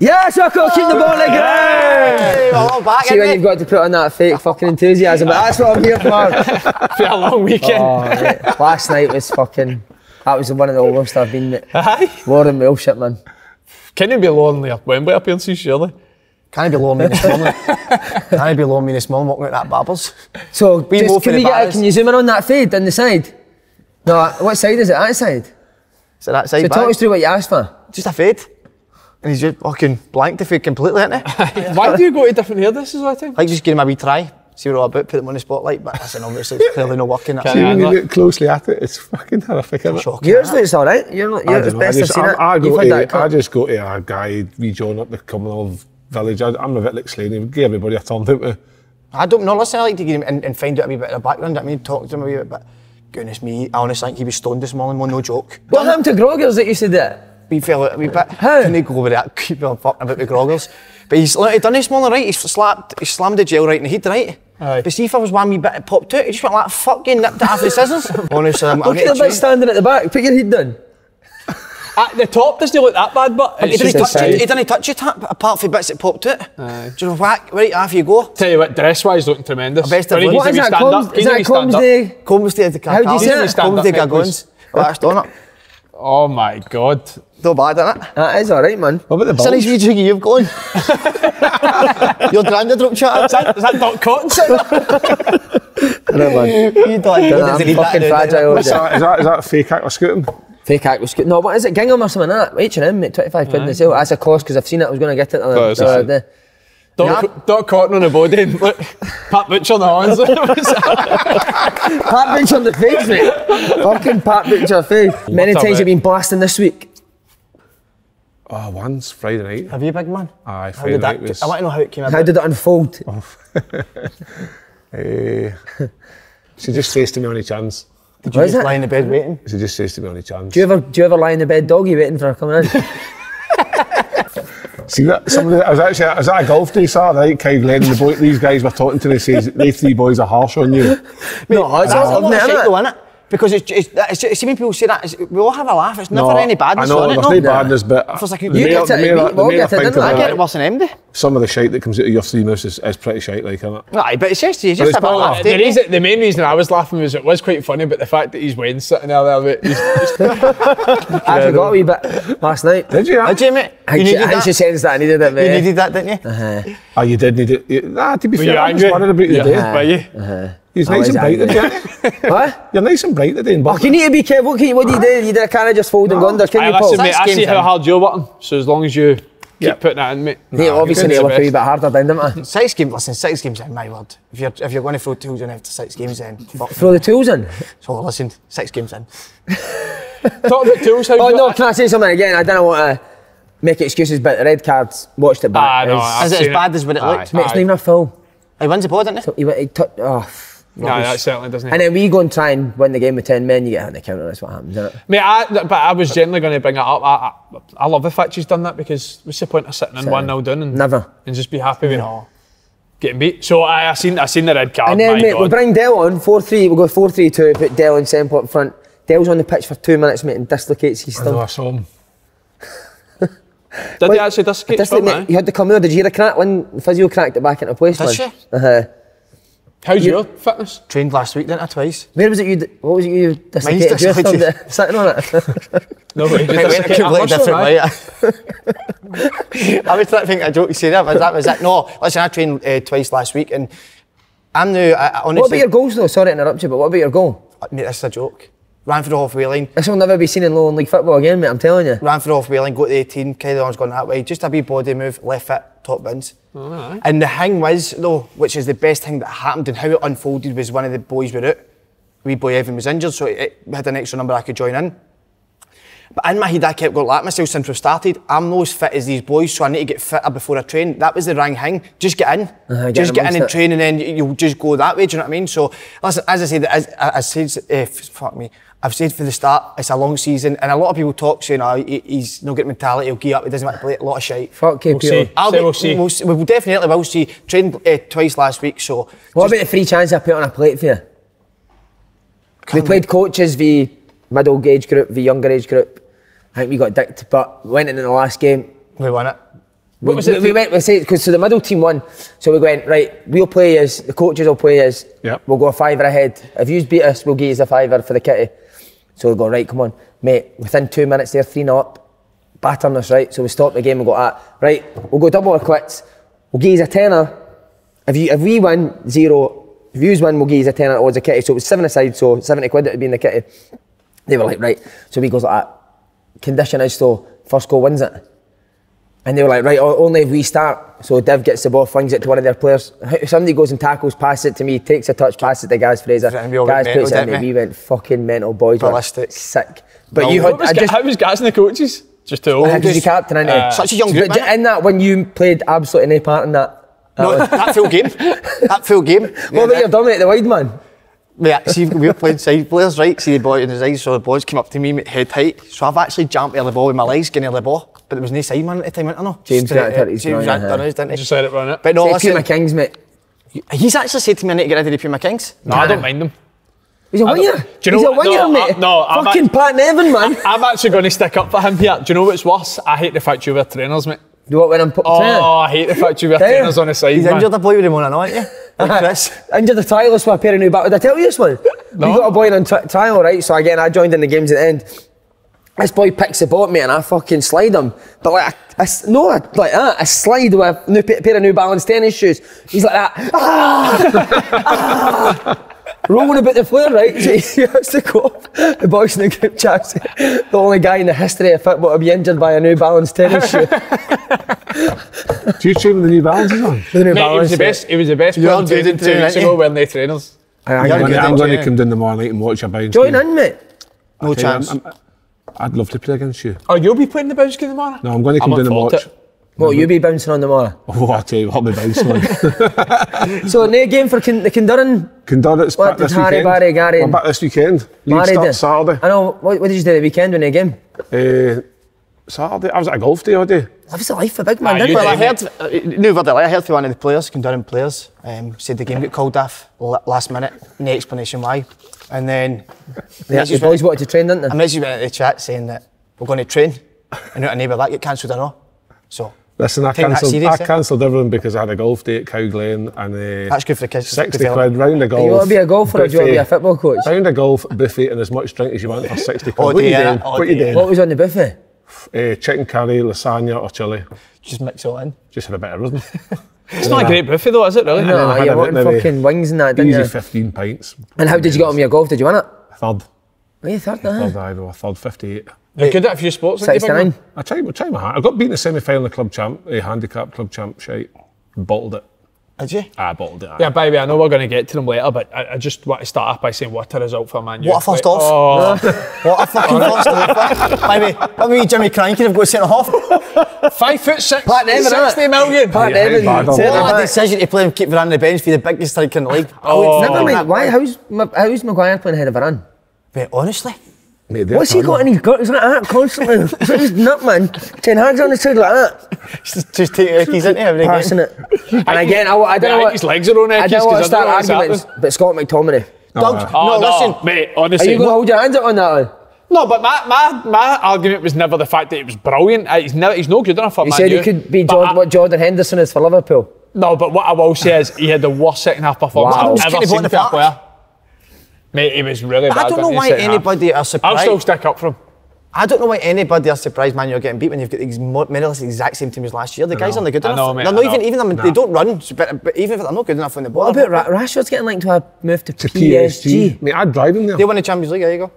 Yes, I could keep the ball in the ground! Back, see when you've got to put on that fake fucking enthusiasm, but that's what I'm here for. For a long weekend. Oh, mate. Last night was fucking... That was one of the worst I've been, mate. Aye. More than Welsh shit, man. Can you be lonely at Wembley appearances, surely? Can I be lonely this morning? Can I be lonely this morning walking out that Barbers? So, just, can you zoom in on that fade on the side? No, what side is it? That side? Is it that side So back? talk us through what you asked for. Just a fade. And he's just fucking blanked the fade completely, isn't it? Why do you go to different hairstyles all the time? Like just give him a wee try. See what all about, put them on the spotlight. But listen, obviously it's clearly not working. See, when you look closely at it, it's fucking horrific, isn't it? Shocking, Yours looks alright. You're the best I've seen it. I just go to a guy rejoin up the Commonwealth Village. I'm a bit like Slaney, give everybody a turn, don't we? I don't know, listen, I like to get him and find out a wee bit of the background. I mean, talk to him a wee bit, but goodness me, I honestly think he was stoned this morning, no joke. What happened to Groggers that you said that? We fell out a wee bit. How? Couldn't go over that, keep on fucking about the Groggers. But he's done this morning, right? He slammed the gel right in the head, right? Aye. But see if I was one wee bit it popped out, he just went like, fuck you, nipped it half with scissors. Honestly, Look at the bit standing at the back, put your head down. At the top doesn't look that bad, but He didn't touch it apart from the bits that popped out. Do you know, whack, right, off you go. Tell you what, dress-wise looking tremendous. Best of What is that, Comsday? Comsday of the How do you say it? Comsday Gargons. That's on it. Oh my God. Not bad, isn't it? That is alright, man. What about the It's a nice bulge? wee jiggy you've gone. Your granddad wrote chat. Is that Doc Cotton? I know, man. You don't I'm fucking fragile. Is that a fake act or scooting? Fake act was good. No, what is it? Gingham or something like that? H&M, mate, 25 quid in the sale. That's a cost because I've seen it. I was going to get it the other day. Doc Cotton on the body and look, Pat Butcher on the hands. Pat Butcher on the face, mate. Fucking Pat Butcher face. Many times you've been blasting this week. Oh, once, Friday night. Have you, big man? Aye, Friday night was... I want to know how it came about. How did it unfold? She just says to me on a chance. Did you just lie in the bed waiting? She just says to me on a chance. Do you ever lie in the bed doggy waiting for her coming in? See that? I was at a golf day Saturday night, kind of letting these guys were talking to me, says they three boys are harsh on you. No, it's a lot of shit though, isn't innit? Because see when people say that, we all have a laugh, it's never any badness on it. I know, there's no badness, but like I get it worse than MD. Some of the shite that comes out of your three mouths is pretty shite, like, isn't it? Aye, but it's just a bit laugh. The main reason I was laughing was it was quite funny, but the fact that he's Wayne sitting there, I forgot a wee bit last night. Did you? Did you, mate? You needed that. She sensed that I needed it, mate. You needed that, didn't you? Oh, you did need it. Nah, to be fair, I was angry? worried about you today. Were you? He's nice and bright today. What? You're nice and bright today. Oh, you need to be careful. What do you do? You can't just fold and go under, can you, Paul? Listen, mate, I see how hard you're working, so as long as you keep putting that in, mate. They obviously need to work a wee bit harder down, don't they? 6 games in, my word. If you're going to throw tools in after 6 games in, throw the tools in? So listen, 6 games in. Talk about tools, how no, can I say something again? I don't want to make excuses, but the red cards, watched it back. Is it as bad as what it looked? Mate, it's not even a foul. He wins the ball, didn't he? No, that certainly doesn't. And then we go and try and win the game with 10 men, you get on the counter, that's what happens, isn't it? Mate, I was generally going to bring it up. I love the fact she's done that, because what's the point of sitting in 1-0 down and just be happy with getting beat? So I seen the red card. And then, mate, we'll bring Dell on, 4-3, we'll go 4-3-2, put Dell in centre up front. Dell's on the pitch for 2 minutes, mate, and dislocates his stump. I saw him. Did he actually dislocate his stump, man? You had to come out, did you hear the crack when the physio cracked it back into place? Did she? How's your fitness? Trained last week, didn't I, twice? Where was it what was it you dislocated your thumb sitting on it? No, but you went a completely different way. I was trying to think a joke to say that, but that was it. No, listen, I trained twice last week, and I'm now, honestly... What about your goals though? Sorry to interrupt you, but what about your goal? Mate, this is a joke. Ran for the halfway line. This will never be seen in low league football again, mate, I'm telling you. Ran for the halfway line, got to 18, kind of gone that way. Just a wee body move, left foot, top bins. Oh, and the thing was, though, which is the best thing that happened and how it unfolded, was one of the boys were out. Wee boy Evan was injured, so it had an extra number I could join in. But in my head, I kept going like myself since we started. I'm not as fit as these boys, so I need to get fitter before I train. That was the wrong thing. Just get in. Just get in and train, and then you'll just go that way, do you know what I mean? So, listen, as I said, fuck me, I've said from the start, it's a long season, and a lot of people talk saying, he's not got mentality, he'll gear up, he doesn't want to play, a lot of shite. Fuck you, Peter. We'll see. We definitely will see. Trained twice last week, so... What about the 3 chances I put on a plate for you? We played coaches via middle age group, via younger age group. I think we got dicked, but went in the last game. We won it. What was it? We went, because so the middle team won. So we went, right, we'll play as, the coaches will play as, we'll go a fiver ahead. If you beat us, we'll give you a fiver for the kitty. So we go, right, come on, mate, within 2 minutes they're 3-0 up, battering us, right? So we stop the game and go, right, we'll go double or quits, we'll give you a tenner. If we win, 0. If you win, we'll give you a tenner towards the kitty. So it was 7 aside, so 70 quid it would be in the kitty. They were like, right. So we goes like that. Condition is so first goal wins it. And they were like, right, only if we start. So Div gets the ball, flings it to one of their players. Somebody goes and tackles, passes it to me, takes a touch, passes it to Gaz Fraser. Gaz puts it in, we went fucking mental, boys. Ballistic. Sick. But how was Gaz and the coaches? Just to because you captain, innit? Such a young group, man. In that, when you played absolutely no part in that. No, that full game. That full game. What about your dummy at the wide man? Yeah, see, we were playing side players, right? See the boy in his eyes, so the boys came up to me head height. So I've actually jumped over the ball with my legs, getting the ball. But there was no side man at the time, I don't know. James ran his didn't he? Just let it run it. But no, listen. Puma Kings, mate. He's actually said to me I need to get rid of the Puma Kings. No, I don't mind them. He's a winger. Do you know He's a winger, mate. Fucking Pat Nevin, man. I'm actually going to stick up for him here. Do you know what's worse? I hate the fact you wear trainers, mate. Do what when I'm put I hate the fact you wear trainers on the side. He's injured a boy with him on, aren't you? Chris. Injured a trial with a pair of new battles. Did I tell you this one? No. We got a boy on trial, right? So again, I joined in the games at the end. This boy picks the ball at me and I fucking slide him. But like, I slide with a pair of New Balance tennis shoes. He's like that. Rolling about the floor, right? So he has to go off. The boys in the group chat say, the only guy in the history of football to be injured by a New Balance tennis shoe. Do you train with the New Balances on? The New Mate, Balance, he was the best player in 2 weeks ago wearing the trainers. I'm going to come down tomorrow night and watch a bounce Join game. in, mate. No chance. I'd love to play against you. Oh, you'll be playing the bounce game tomorrow? No, I'm going to come down and watch. What will you be bouncing on tomorrow? Oh, I tell you what, I'll be bouncing on. So, no game for the Kindurran? Kindurran's back this weekend. Harry, Barry, Gary. We're back this weekend. League starts Saturday. I know. What did you do the weekend when you game? Saturday. I was at a golf day all day. Lives the life for big man, Well, I heard from one of the players, Kindurran players, said the game got called off last minute. No explanation why. And then the boys wanted to train, didn't they? I messaged went in the chat saying that we're going to train, and out of neighbour that get cancelled or not. So listen, I cancelled everything because I had a golf day at Cow Glen and that's good for the kids. 60 quid round the golf. Do you want to be a golfer or do you want to be a football coach? Round the golf, buffet and as much drink as you want for 60 quid. What you doing? What was on the buffet? Chicken curry, lasagna or chili. Just mix it all in. Just have a bit of everything. It's not a great buffet though, is it really? No, you're wanting fucking wings and that, didn't you? Easy 15 pints. And how did you get on with your golf? Did you win it? Third. Oh, you third, Third, 58. You're good at a few sports, 69. I try my hand. I got beaten in the semi-final of the handicap club champ shite. Bottled it. Did you? I bottled it. Yeah, baby, I know we're going to get to them later, but I just want to start off by saying what a result for Man U. What a first off. What a fucking first off. Baby, what me Jimmy Cranky have got sent off. 5'6", Pat Nevin, 60 million. Pat Nevin. What a decision to play him, keep Varane on the bench for the biggest striker in the league. Never mind, why? How's Maguire playing ahead of Varane? But honestly. Mate, what's he got in his gut? He's like that constantly. He's like his nut, man. 10 hands on his side like that. Just take Ricky's into every passing game. it. And again, I don't know what... his legs are on I don't want to start arguments, but Scott McTominay. No, listen. Mate, honestly. Are you going to hold your hands up on that one? No, but my argument was never the fact that it was brilliant. He's no good enough for Man U. You said he could be what Jordan Henderson is for Liverpool. No, but what I will say is he had the worst second half performance I've ever seen for a player. Mate, he was really bad. I don't know why anybody are surprised. I'll still stick up for him. I don't know why anybody are surprised Man U are getting beat when you've got these more or less the exact same team as last year. The guys aren't good enough. They're not even they don't run, but even if they're not good enough on the ball. What about Rashford's getting linked to a move to PSG? Mate, I'd drive him there. They won the Champions League, there you go.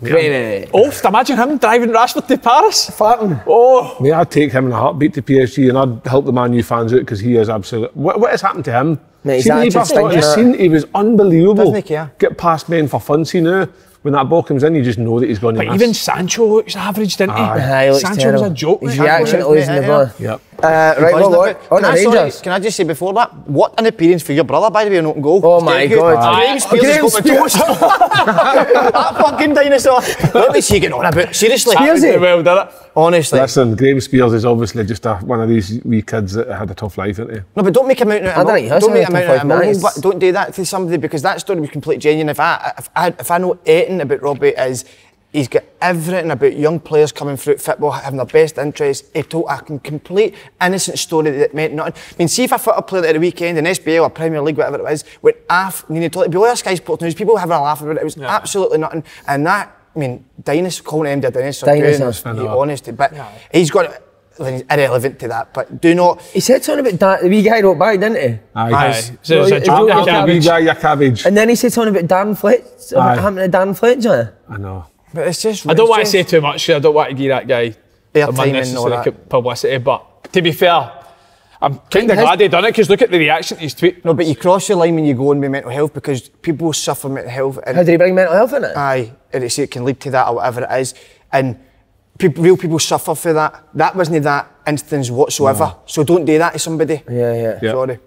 Wait. Oft, imagine him driving Rashford to Paris. Farting. Oh. Mate, I'd take him in a heartbeat to PSG and I'd help the Man U fans out because he is absolute. What has happened to him? Mate, he was unbelievable. Doesn't he care? Get past men for fun. See now, when that ball comes in, you just know that he's going to miss. But even Sancho looks average, didn't he? He looks Sancho terrible. was a joke. His reaction to losing the ball. Yep. Right, what? On the Rangers. Can I just say before that, what an appearance for your brother, by the way, an open goal. Oh my God. Graeme Spears has got my toast. That fucking dinosaur. What was he getting on about? Seriously. Well done it. Honestly. Listen, Graeme Spears is obviously just one of these wee kids that had a tough life, isn't he? No, but don't make him out Don't make him out don't do that to somebody because that story was completely genuine. If I know anything about Robbie is He's got everything about young players coming through football, having their best interests. He told a complete innocent story that meant nothing. I mean, see if a football player at the weekend in SBL or Premier League, whatever it was, went off, and you told be Sky Sports News, people having a laugh about it. It was absolutely nothing. And that, I mean, dinosaur, calling him a dinosaur, to be honest. But he's got it. He's irrelevant to that, but do not. He said something about the wee guy wrote back, didn't he? Aye. So it was a joke, your cabbage. And then he said something about Darren Fletcher. What happened to Darren Fletcher? I know. But it's just. I don't want to say too much. I don't want to give that guy unnecessary publicity. But to be fair, I'm kind of glad he done it because look at the reaction to his tweet. No, but you cross your line when you go on with mental health because people suffer mental health. How do you bring mental health in it? Aye, and it can lead to that or whatever it is, and real people suffer for that. That wasn't that instance whatsoever. No. So don't do that to somebody. Yeah. Sorry.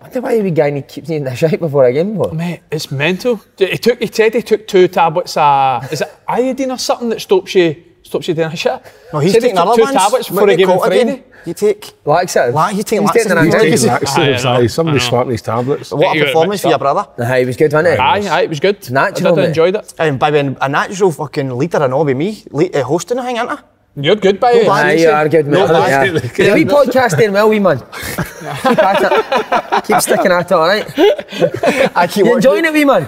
I wonder why the guy keeps needing a shite before a game. Mate, it's mental. He said he took 2 tablets of, is it iodine or something that stops you doing a shit? No, he's taking another 2 tablets before a game on Friday. You take laxatives. You take laxatives. Somebody swapping his tablets. What a performance for your brother. He was good, wasn't he? Aye, it was good. Natural, I enjoyed it. And by being a natural fucking leader and all with me, hosting a thing, aren't I? You're good, by the way. You are good, mate. The wee podcast doing well, wee man. Keep at it. Keep sticking at it, alright? You enjoying it, wee man?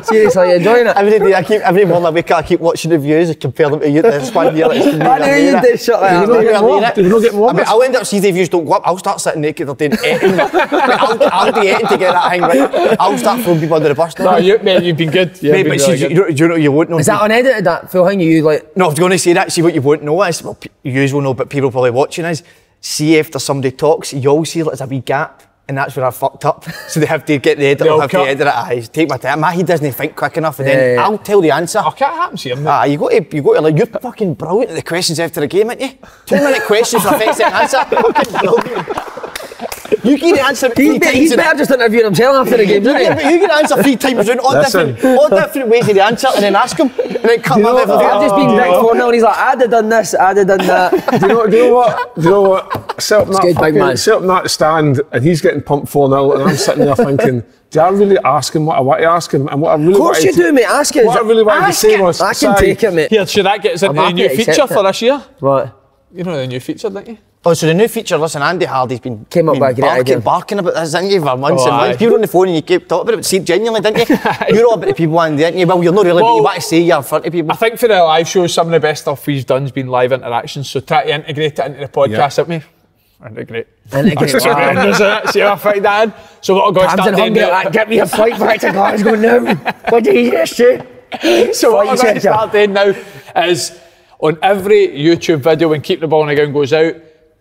Seriously, you enjoying it? Every day, every morning I wake up, I keep watching the views and compare them to you. This one year, it's I knew you did shut that up. Do you not get more? I mean, I'll end up seeing the views don't go up. I'll start sitting naked or doing editing. I'll do editing to get that thing right. I'll start throwing people under the bus. No, you've been good. Mate, but see, you won't know. Is that unedited, that full thing? You like? No, I was going to say that. See, what you won't know is, well, you will know, but people probably watching is, see after somebody talks, you always see there's a wee gap. And that's where I fucked up. So they have to get the editor, have to edit it. Take my time. He doesn't think quick enough, and then I'll tell the answer. Oh, can't happen to him. You got to like, you're fucking brilliant at the questions after the game, aren't you? 2-minute questions for a 30-second answer. Fucking brilliant. You can answer 3 times. He's better just interviewing himself after the game, doesn't he? But you can answer 3 times around all different ways of the answer, and then ask him, and then cut my level. I've just been right 4-0, and he's like, I'd have done this, I'd have done that. Do you know what? Set up that stand, and he's getting pumped 4-0, and I'm sitting there thinking, do I really ask him what I want to ask him? And what I really of course you do, mate. Ask him. What I really wanted to say was, I can take it, mate. Here, should that get us into the new feature for this year? What? You know the new feature, didn't you? Oh, so the new feature, listen, Andy Hardy's been barking about this, didn't you, for months and months. You were on the phone and you kept talking about it, see, genuinely, didn't you? You're all about the people, Andy, didn't you? Well, you're not really, but you want to say you're in front of people. I think for the live shows, some of the best stuff we've done has been live interactions, so try to integrate it into the podcast, haven't we? Integrate. See how I find that in? So what I'll go start doing now. Get me a flight back to Glasgow now. What do you do? So what I'm going to start doing now is, on every YouTube video when Keep the Ball on the Ground goes out,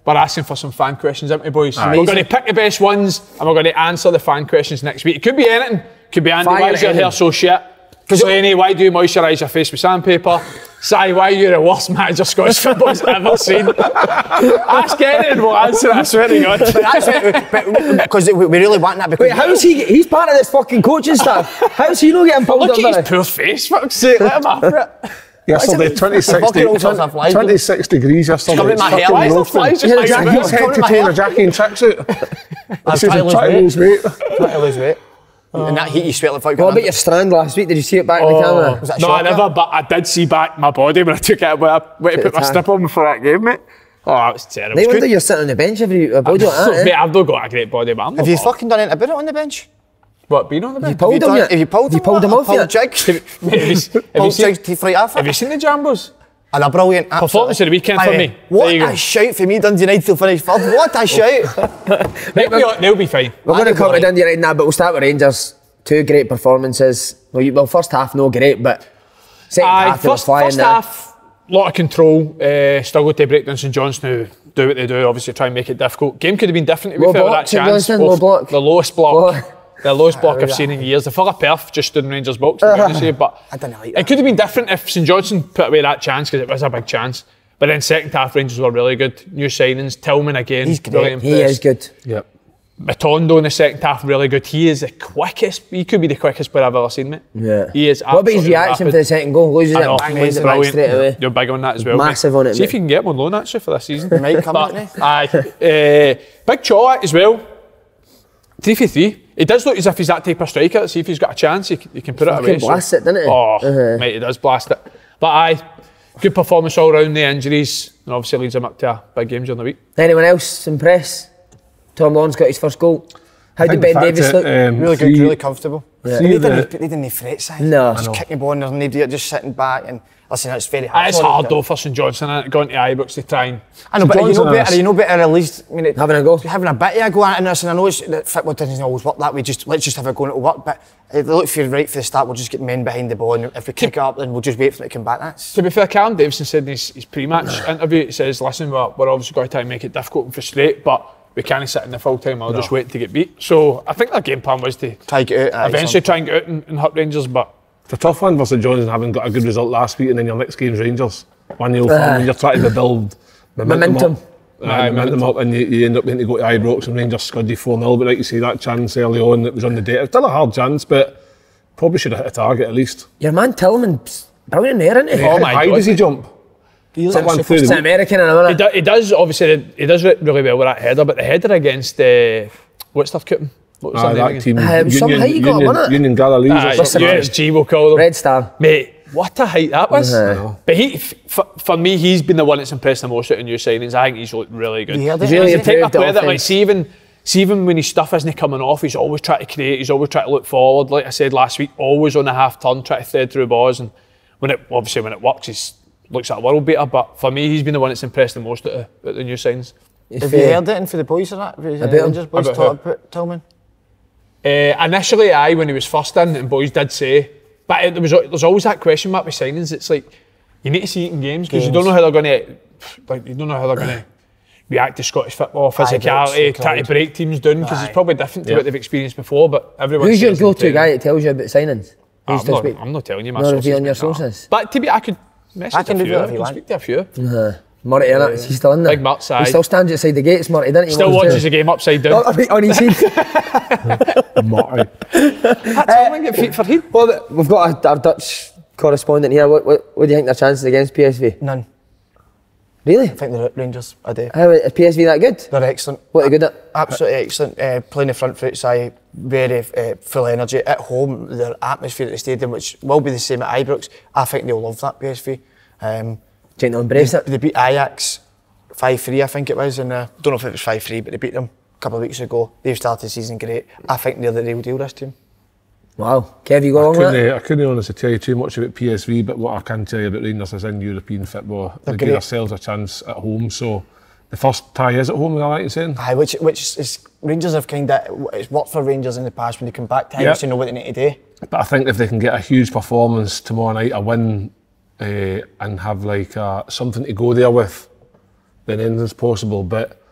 we're asking for some fan questions, aren't we, boys? We're going to pick the best ones and we're going to answer the fan questions next week. It could be anything. It could be Andy, why is your hair so shit? Slaney, why do you moisturise your face with sandpaper? Si, why are you the worst manager Scottish football's ever seen? Ask anything, we'll answer it, I swear to God. Because we really want that. Because wait, how's he? He's part of this fucking coaching staff. How's he not getting pulled up? Look at his poor face, fuck's sake, let him after it. Yesterday, 26 degrees yesterday. Coming in my hair. Why is there flies just like that? He's head to toe in a Jackie and tracksuit. I'm trying to lose weight. Trying to lose weight. And that heat, you sweat like fuck. What about your strand last week? Did you see it back in the camera? Was that no, I never, but I did see back my body when I took it when I went to put my strip on for that game, mate. Oh, it was terrible. No wonder you're sitting on the bench every body like that. Mate, I've not got a great body, but I'm not. Have you fucking done anything about it on the bench? What, being on the bench? Have you pulled him off yet? Have you seen the Jambos? And a brilliant performance of the weekend for me. What a shout for me, Dundee United to finish third. What a shout. They'll be fine. We're going to come to Dundee United now, but we'll start with Rangers. 2 great performances. Well, first half, no great, but second half, they were flying first half, a lot of control. Struggled to break down St Johnstone, who do what they do, obviously try and make it difficult. Game could have been different if we felt that chance. Low block. The lowest block. The lowest block I've seen in years. The full of perf just stood in Rangers' box, but I didn't like that. It could have been different if St Johnstone put away that chance, because it was a big chance. But then second half, Rangers were really good. New signings, Tillman again. He's great. He is good. Yep. Matondo in the second half, really good. He is the quickest. He could be the quickest player I've ever seen, mate. Yeah. He is. What about his reaction for the second goal? Loses it, bang, wins it back straight away. You're big on that as well. Massive mate. on it. See if you can get him on loan actually for this season. He might come out. Aye. Big Cholak as well. 3-3. He does look as if he's that type of striker. See if he's got a chance, he can put it away. He blasts it, doesn't he? Oh, mate, he does blast it. But aye, good performance all round, the injuries, and obviously leads him up to a big game during the week. Anyone else impress? Tom Lawrence got his first goal. How did Ben Davies look? Really good, really comfortable. Yeah. They didn't fret side. No. Just kicking the ball and there's nobody just sitting back. And listen, it's very hard. It's hard though for St Johnson going to Ibrox to try and... I know, but you know better at least... I mean, having a go? Having a bit of a go at it, and I know that football doesn't always work that way. Let's just have a go and it'll work. But look, if you're right for the start, we'll just get men behind the ball, and if we kick it up, then we'll just wait for it to come back. To be fair, Callum Davison said in his pre-match interview, he says, listen, we're obviously going to try and make it difficult and frustrate, but we can't sit in the full time. I'll just wait to get beat. So I think their game plan was to try and get out, eventually try and get out and hurt Rangers. But it's a tough one for St Johnson, having got a good result last week, and then your next game's Rangers. 1-0 form, you're trying to build momentum up, and you end up having to go to Ibrox and Rangers scud you 4-0. But like you say, that chance early on that was on the day, it was still a hard chance, but probably should have hit a target at least. Your man Tillman's brilliant there, isn't he? Oh my God. How does he jump? He's an American in a minute. He does obviously. He does really well with that header, but the header against what's their cup? What was their name team? Union Galilees. USG we'll call them. Red Star. Mate, what a height that was. But for me, he's been the one that's impressed the most out of new signings. I think he's looked really good. He's really the type of player that, like, see even when his stuff isn't coming off, he's always trying to create. He's always trying to look forward. Like I said last week, always on a half turn, trying to thread through balls. And when it works, he's looks like a world beater, but for me, he's been the one that's impressed the most at the new signs. Have you heard it for the boys or that? Rangers boys talk about Tillman? Initially, when he was first in, and boys did say, but there's always that question mark with signings. It's like you need to see it in games because you don't know how they're going to react to Scottish football, physicality, trying to break teams down because it's probably different to what they've experienced before. But everyone. Who's your go-to guy that tells you about signings? I'm not telling you my sources. Not revealing your sources. But I could. I can speak to a few. Murray, innit? He's still in there. Big Murray side. He still stands outside the gates, Murray, doesn't he? Still watches the game upside down. On his head. Murray. That's all I get feet for him. Well, we've got our Dutch correspondent here. What do you think their chances against PSV? None. Really? I think they're at Rangers. I do. How is PSV that good? They're excellent. What are they good at? Absolutely excellent. Playing the front foot side, very full energy. At home, their atmosphere at the stadium, which will be the same at Ibrox, I think they'll love that, PSV. Do you think they'll embrace it? They beat Ajax 5-3, I think it was, and I don't know if it was 5-3, but they beat them a couple of weeks ago. They've started the season great. I think they're the real deal, this team. Wow. Kev, you go along with that? I couldn't honestly tell you too much about PSV, but what I can tell you about Rangers is in European football, they give themselves a chance at home. So the first tie is at home, am I right in saying? Aye, which is Rangers have it's worked for Rangers in the past when they come back to Ibrox, you know what they need to do. But I think if they can get a huge performance tomorrow night, a win, and have like something to go there with, then anything's possible. But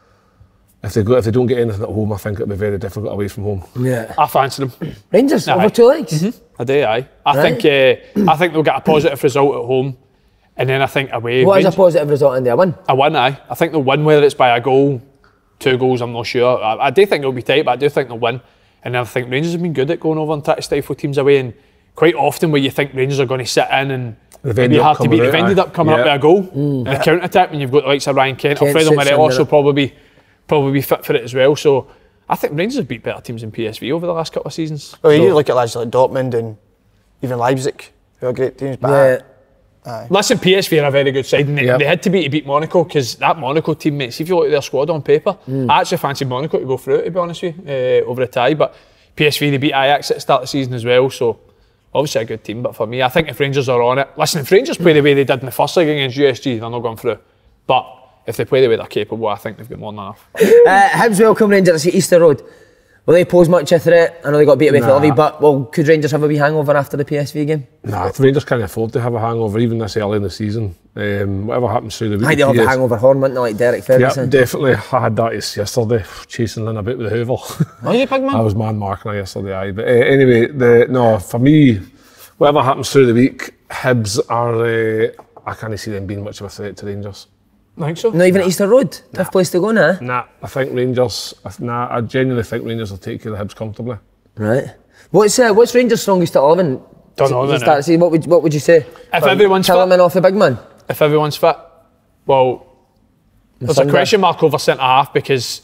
if they don't get anything at home, I think it'll be very difficult away from home. Yeah, I fancy them. Rangers over 2 legs. I do. I think they'll get a positive result at home, and then I think away. What is a positive result in there? A win. A win. I think they'll win, whether it's by a goal, 2 goals. I'm not sure. I do think it'll be tight, but I do think they'll win. And then I think Rangers have been good at going over and trying to stifle teams away, and quite often where you think Rangers are going to sit in and be hard to beat, they've ended up coming up with a goal and a counter attack. And you've got the likes of Ryan Kent, Alfredo Morelos will probably be fit for it as well. So I think Rangers have beat better teams than PSV over the last couple of seasons. Well, you look at lads like Dortmund and even Leipzig, who are great teams. But listen, PSV are a very good side, and they had to beat Monaco, because that Monaco team, mate, see if you look at their squad on paper, I actually fancied Monaco to go through it, to be honest with you, over a tie. But PSV, they beat Ajax at the start of the season as well, so obviously a good team. But for me, I think if Rangers are on it, listen, if Rangers play the way they did in the first leg against USG, they're not going through. But if they play the way they're capable, I think they've got more than enough. Hibs welcome Rangers at Easter Road. Will they pose much a threat? I know they got beat away for Levy, but could Rangers have a wee hangover after the PSV game? Nah, Rangers can't afford to have a hangover even this early in the season. Whatever happens through the week. I think they'll have a hangover horn, wouldn't they, like Derek Ferguson? Yeah, definitely. I had that yesterday, chasing in a bit with the Hoover. Oh, you big man? I was man-marking her yesterday, But anyway, for me, whatever happens through the week, Hibs are, I can't see them being much of a threat to Rangers. I think so. Not even at Easter Road? Tough place to go now? Nah, I think Rangers, I genuinely think Rangers will take care of the Hibs comfortably. Right. What's Rangers' strongest at 11? Don't know then. What would you say? If everyone's fit. Tillman off the big man? If everyone's fit, well, there's a question mark over centre half, because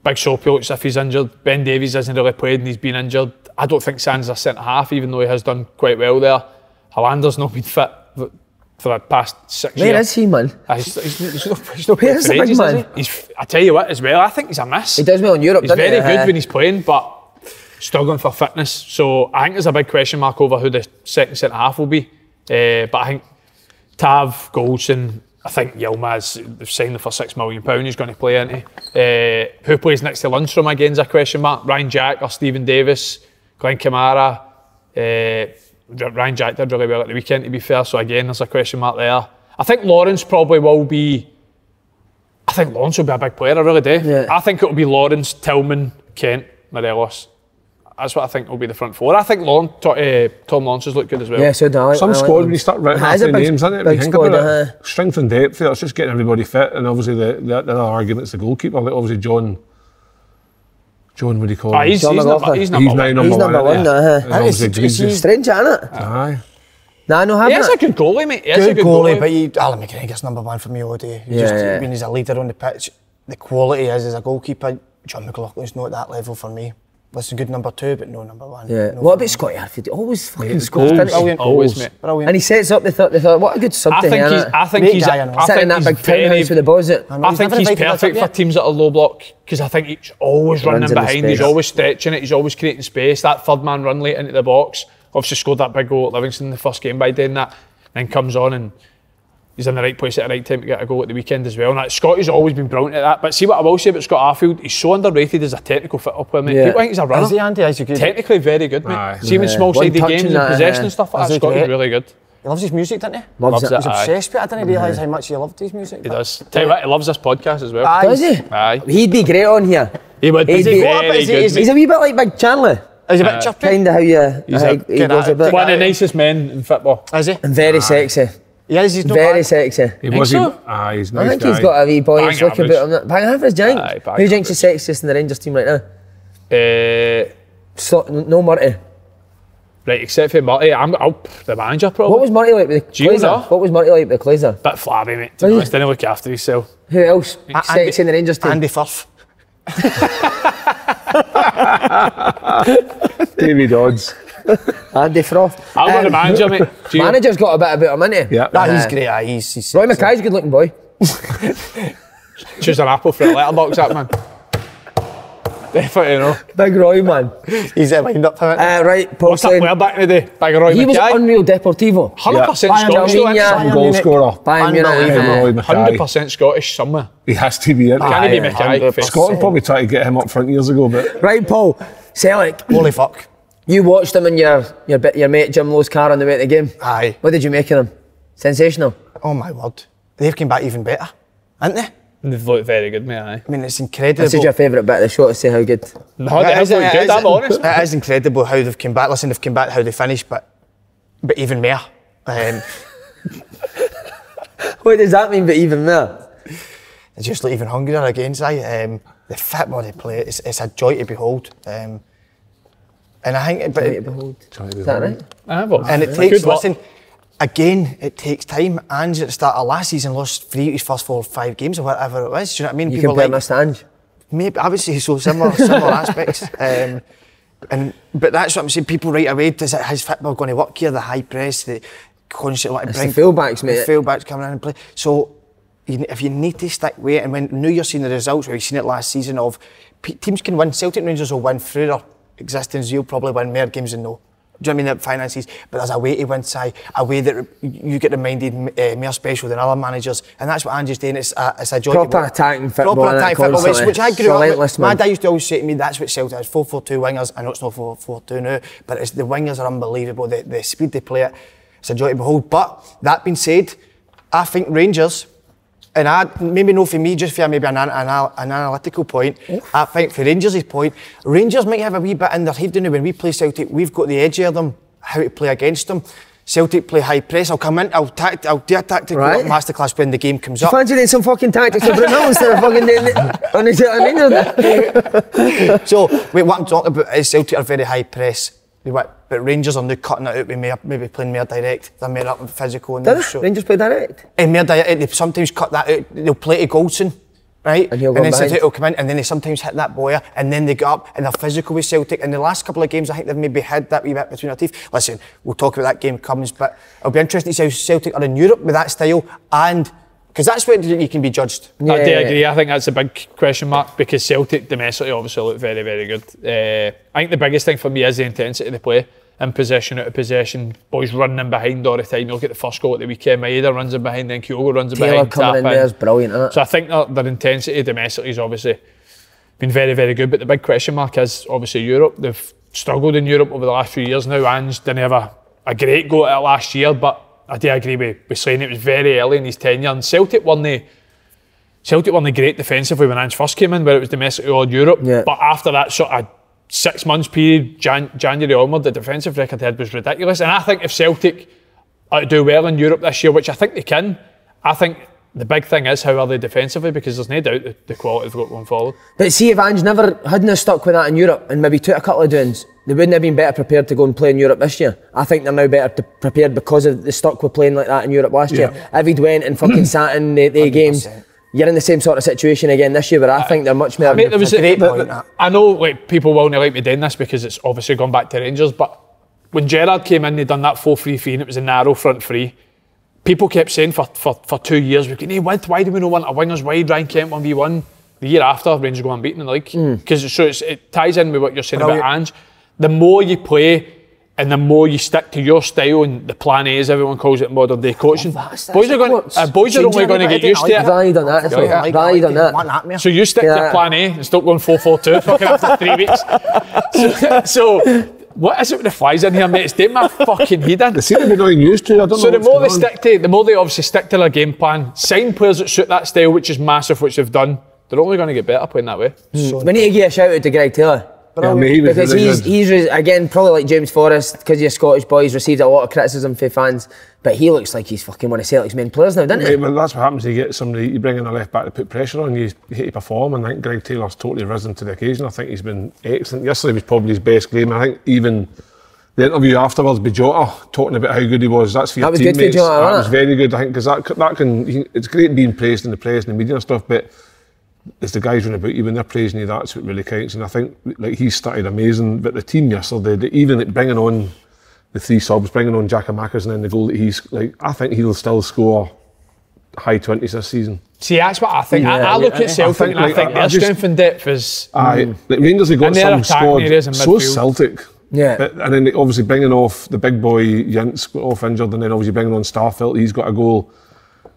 Big Soapy looks as if he's injured. Ben Davies hasn't really played and he's been injured. I don't think Sands is a centre-half, even though he has done quite well there. Hollander's not been fit for the past 6 years. Where is he, man? He's not played for ages, man? I tell you what, as well, I think he's a miss. He does well in Europe, he's very good when he's playing, but struggling for fitness. So I think there's a big question mark over who the second centre-half will be. But I think Tav, Goldson, I think Yilmaz, they've signed him for £6 million, he's going to play, isn't he? Who plays next to Lundstrom again is a question mark. Ryan Jack or Stephen Davis, Glenn Kamara. Ryan Jack did really well at the weekend, to be fair, so again there's a question mark there. I think Lawrence probably will be... I think Lawrence will be a big player, I really do. Yeah. I think it'll be Lawrence, Tillman, Kent, Morelos. That's what I think will be the front four. I think Tom Lawrence has looked good as well. Yeah, so do I. Some squad when you start writing half the names, isn't it? Big squad, strength and depth there, it's just getting everybody fit, and obviously the other argument's the goalkeeper. Like obviously John, what do you call him? He's number one. He's number one. It's strange, isn't it? Aye. Nah, no, he's a good goalie, mate. He's a good goalie, but Alan McGregor's number one for me all day. When he's a leader on the pitch, the quality is as a goalkeeper. John McLaughlin's not at that level for me. Listen, good number two, but no number one. Yeah. No what about Scotty Arfield? Always fucking scores, doesn't he? Always, mate. Brilliant. And he sets up. They thought, what a good sub to him. I think he's sitting in that big townhouse with the balls. I think he's perfect for teams that are low block because I think he's always running behind. He's always stretching it. He's always creating space. That third man run late into the box. Obviously scored that big goal at Livingston in the first game by doing that. Then comes on and he's in the right place at the right time to get a goal at the weekend as well. And Scotty's always been brilliant at that. But see what I will say about Scott Arfield, he's so underrated as a technical football player, mate. People think he's a runner. Is he, Andy? Is he good? Technically very good, mate. See him in small-sided games and possession and stuff like that, Scotty's really good. He loves his music, doesn't he? Loves it. He's obsessed with it. I didn't realise how much he loved his music. He does. Tell you what, he loves this podcast as well. Does he? Aye. He'd be great on here. He would be very good. He's a wee bit like Big Chandler. He's a bit chirpy. Kind of how he goes a bit. One of the nicest men in football. Is he? And very sexy. Yeah, he's not very bad. sexy. He was. He's nice. I think he's got a wee boy. He's looking about him. Bang average, Jink. Who do you think's the sexiest in the Rangers team right now? No Murty. Right, except for Murty, the manager probably. What was Murty like with the Glazer? What was Murty like with the Glazer? Bit flabby, mate. To be honest, didn't look after himself. Who else? Sexy in the Rangers team? Andy Firth. David Odds. Andy Froth. I'll go the manager, mate. Manager's got a bit about him, hasn't he? Yeah. He's great. He's Roy Mackay's a good looking boy. Choose an apple for a letterbox, that man. Definitely no. Big Roy, man. He's lined up for it. Right, Paul. What's that player back in the day? Big Roy He Mackay. was unreal Deportivo. 100% Scottish. Goal scorer. Bayern Munich. 100% Scottish somewhere. He has to be. Can he be Mackay? Scotland probably tried to get him up front years ago, but Right, Paul. Celtic. Holy fuck. You watched him in your mate Jim Lowe's car on the way to the game. Aye. What did you make of him? Sensational. Oh my word. They've come back even better, haven't they? They've looked very good, mate. Aye. I mean, it's incredible. This is your favourite bit of the show to say how good. No, it has looked good, I'm honest. It is incredible how they've come back. Listen, they've come back how they finished, but even more. What does that mean, but even more? They just look even hungrier again, the football they play, it's a joy to behold. And I think... Joy to behold. Is that right? And it takes, listen, again, it takes time. Ange at the start of last season lost 3 of his first 4 or 5 games or whatever it was. Do you know what I mean? You compare him to Ange? Maybe, I would say so, similar aspects. But that's what I'm saying, people right away, is his football going to work here? The high press, the constant... It's the fullbacks, mate. The fullbacks coming in and play. So, if you need to stick with it, and when now you're seeing the results, we've seen it last season of teams can win, Celtic and Rangers will win through their existence, you'll probably win more games than no. Do you know what I mean? The finances, but there's a way to win, a way that you get reminded more special than other managers, and that's what Ange's doing. It's a joy. Proper attacking football, which I grew up with. My dad used to always say to me, that's what Celtic is, 4-4-2 wingers. I know it's not 4-4-2 now, but the wingers are unbelievable. The speed they play it, it's a joy to behold. But that being said, I think Rangers, and maybe not for me, just for maybe an analytical point, I think for Rangers' point, Rangers might have a wee bit in their head now. When we play Celtic, we've got the edge of them, how to play against them. Celtic play high press, I'll come in, I'll do a tactical masterclass when the game comes up. Do you fancy doing some fucking tactics for Brunel instead of fucking doing it? So, what I'm talking about is Celtic are very high press. But Rangers are now cutting it out with maybe playing more direct. They're more up and physical. And Rangers play direct? And more direct. They sometimes cut that out. They'll play to Goldson right? And then Celtic will come in, and then they sometimes hit that boya, and then they go up, and they're physical with Celtic. In the last couple of games, I think they've maybe had that wee bit between their teeth. Listen, we'll talk about that game comes, but it'll be interesting to see how Celtic are in Europe with that style, and because that's where you can be judged. I do agree. I think that's a big question mark because Celtic domestically obviously look very, very good. I think the biggest thing for me is the intensity of the play. In possession, out of possession, boys running in behind all the time. You look at the first goal at the weekend, Maeda runs in behind, then Kyogo runs in behind. Taylor coming in there is brilliant, isn't it? So I think their intensity domestically has obviously been very, very good, but the big question mark is obviously Europe. They've struggled in Europe over the last few years now. Ange didn't have a great go at it last year, but I do agree with Slaney. It was very early in his tenure, and Celtic weren't great defensively when Ange first came in, where it was domestically all Europe. Yeah. But after that sort of 6 months period, January onward, the defensive record they had was ridiculous. And I think if Celtic are to do well in Europe this year, which I think they can, I think the big thing is how are they defensively, because there's no doubt the quality they've got going forward. But see, if Ange hadn't stuck with that in Europe and maybe took a couple of doings, they wouldn't have been better prepared to go and play in Europe this year. I think they're now better prepared because of the stuck with playing like that in Europe last year. If he'd went and fucking sat in the games, you're in the same sort of situation again this year, but I think they're much more. I mean, there was a great point. I know like people won't like me doing this because it's obviously gone back to Rangers, but when Gerrard came in, they'd done that 4-3-3 and it was a narrow front three. People kept saying for 2 years, we've got no width, why do we not want our wingers wide, Ryan Kent 1v1? The year after, Rangers go unbeaten in the league. Because it ties in with what you're saying about Ange. The more you play, and the more you stick to your style and the plan A, as everyone calls it, modern day coaching, boys are only going to get used to it. Rally done that. So you stick to plan A and stop going 4-4-2 fucking after 3 weeks. So what is it with the flies in here, mate? It's doing my fucking head in. They seem to be not used to. I don't know. So the more they obviously stick to their game plan, sign players that suit that style, which is massive, which they've done. They're only going to get better playing that way. So we need to give a shout out to Greg Taylor. Because he's again, probably like James Forrest, because he's a Scottish boy, he's received a lot of criticism from fans, but he looks like he's fucking one of Celtic's main players now, doesn't he? Well, that's what happens. You get somebody, you bring in a left back to put pressure on you, you hit to perform, and I think Greg Taylor's totally risen to the occasion. I think he's been excellent. Yesterday was probably his best game. I think even the interview afterwards with Jota, talking about how good he was, that's for your teammates. Good for Jota, that was very good, I think, because that can, it's great being praised in the press and the media and stuff, but it's the guys running about you when they're praising you, that's what really counts. And I think like he started amazing, but the team yesterday, even like bringing on the 3 subs, bringing on Giakoumakis and then the goal that he's like, I think he'll still score high 20s this season. See, that's what I think. I look at Celtic and I think their strength and depth is. Like Rangers have got some squad, so Celtic. Yeah. But, and then obviously bringing off the big boy Yint's got off injured, and then obviously bringing on Starfelt, he's got a goal.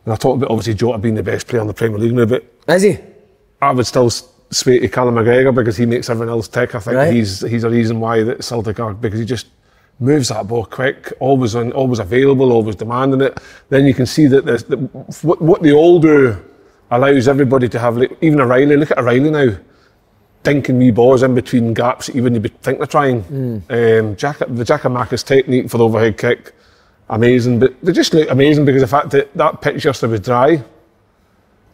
And I talked about obviously Jota being the best player in the Premier League now, but is he? I would still sway to Callum McGregor because he makes everyone else tick. I think he's a reason why that Celtic are, because he just moves that ball quick, always available, always demanding it. Then you can see that what they all do allows everybody to have, like, even O'Reilly. Look at O'Reilly now, dinking wee balls in between gaps even you would think they're trying. The Giakoumakis technique for the overhead kick, amazing. But they just look amazing because of the fact that that pitch yesterday was dry.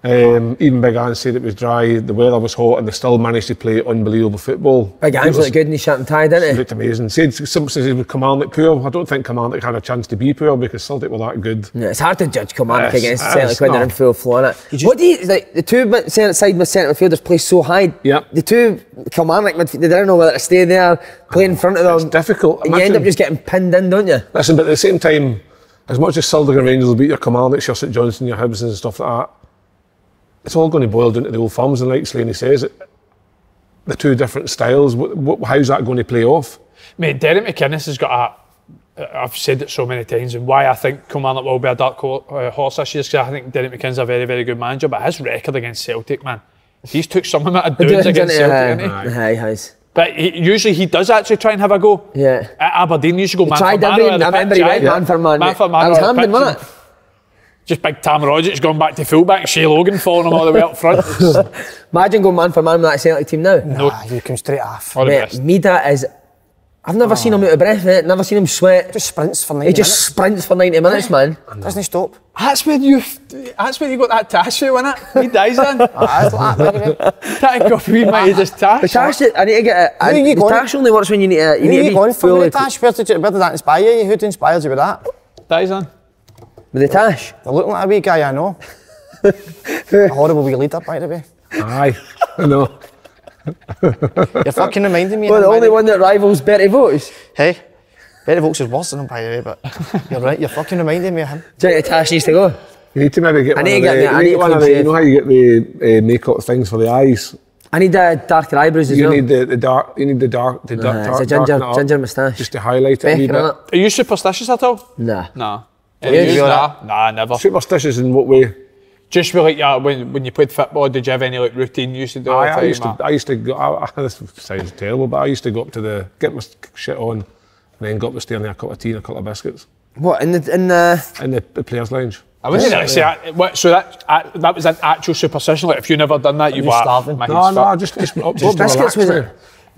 Even Big Ange said it was dry, the weather was hot, and they still managed to play unbelievable football. Big Ange looked good in his shirt and tie, didn't he? Looked amazing. Said something with Kilmarnock poor. I don't think Kilmarnock had a chance to be poor because Celtic were that good. Yeah, it's hard to judge Kilmarnock against Celtic when they're in full flow in it. What do you like? The two side with centre midfielders play so high. Yep. The two Kilmarnock midfielders, they don't know whether to stay there, play in front of them. It's difficult. And you end up just getting pinned in, don't you? Listen, but at the same time, as much as Celtic and Rangers will beat your Kilmarnocks, your St Johnstone, your Hibs and stuff like that, it's all going to boil down to the old firms, and like Slaney says, the two different styles. How's that going to play off? Mate, Derek McInnes has got I've said it so many times, and why I think Kilmarnock will be a dark horse this year is because I think Derek McInnes is a very, very good manager, but his record against Celtic, man, he's took some of it doings against Celtic, hasn't he? He has. But usually he does actually try and have a go. Yeah. At Aberdeen, he used to go man for man. I remember he went man for man. Man for man. That was Hampden, wasn't it? Just big Tam Rogic gone back to fullback, Shea Logan following him all the way up front. Imagine going man for man with that Celtic team now. Nah, you come straight off. Mate, Mida is... I've never seen him out of breath, mate. Never seen him sweat. Just sprints for 90 minutes. He just sprints for 90 minutes, man. Doesn't he stop? That's where you got that tash from, isn't it? He dies then. That coffee might just tash. The tash, I need to get it. The tash only works when you need to be fully... Tash, where did that inspire you? Who inspires you with that? Dies then. With the tash? They're looking like a wee guy I know. A horrible wee leader, by the way. Aye, I know. You're fucking reminding me. Well, the only one that rivals Bertie Vokes. Hey, Bertie Vokes is worse than him, by the way, but you're right, you're fucking reminding me of him. Do you think Tash needs to go? You need to maybe get I one need of to get the, me- I need one to of the, clean you know how you get the makeup things for the eyes? I need darker eyebrows as You well. need the dark, you need the dark, It's a ginger moustache. just to highlight it a wee bit. Are you superstitious at all? Nah. Nah. you? Nah, never. Superstitious in what way? Just with like, when you played football, did you have any like routine you used to do all the time? I used to go, this sounds terrible, but I used to go up to get my shit on and then go up the stair and have a cup of tea and a couple of biscuits. What, in the Players' lounge. I wouldn't really say that. So that was an actual superstition. Like if you never done that, you'd be starving. No, just up What biscuits was it?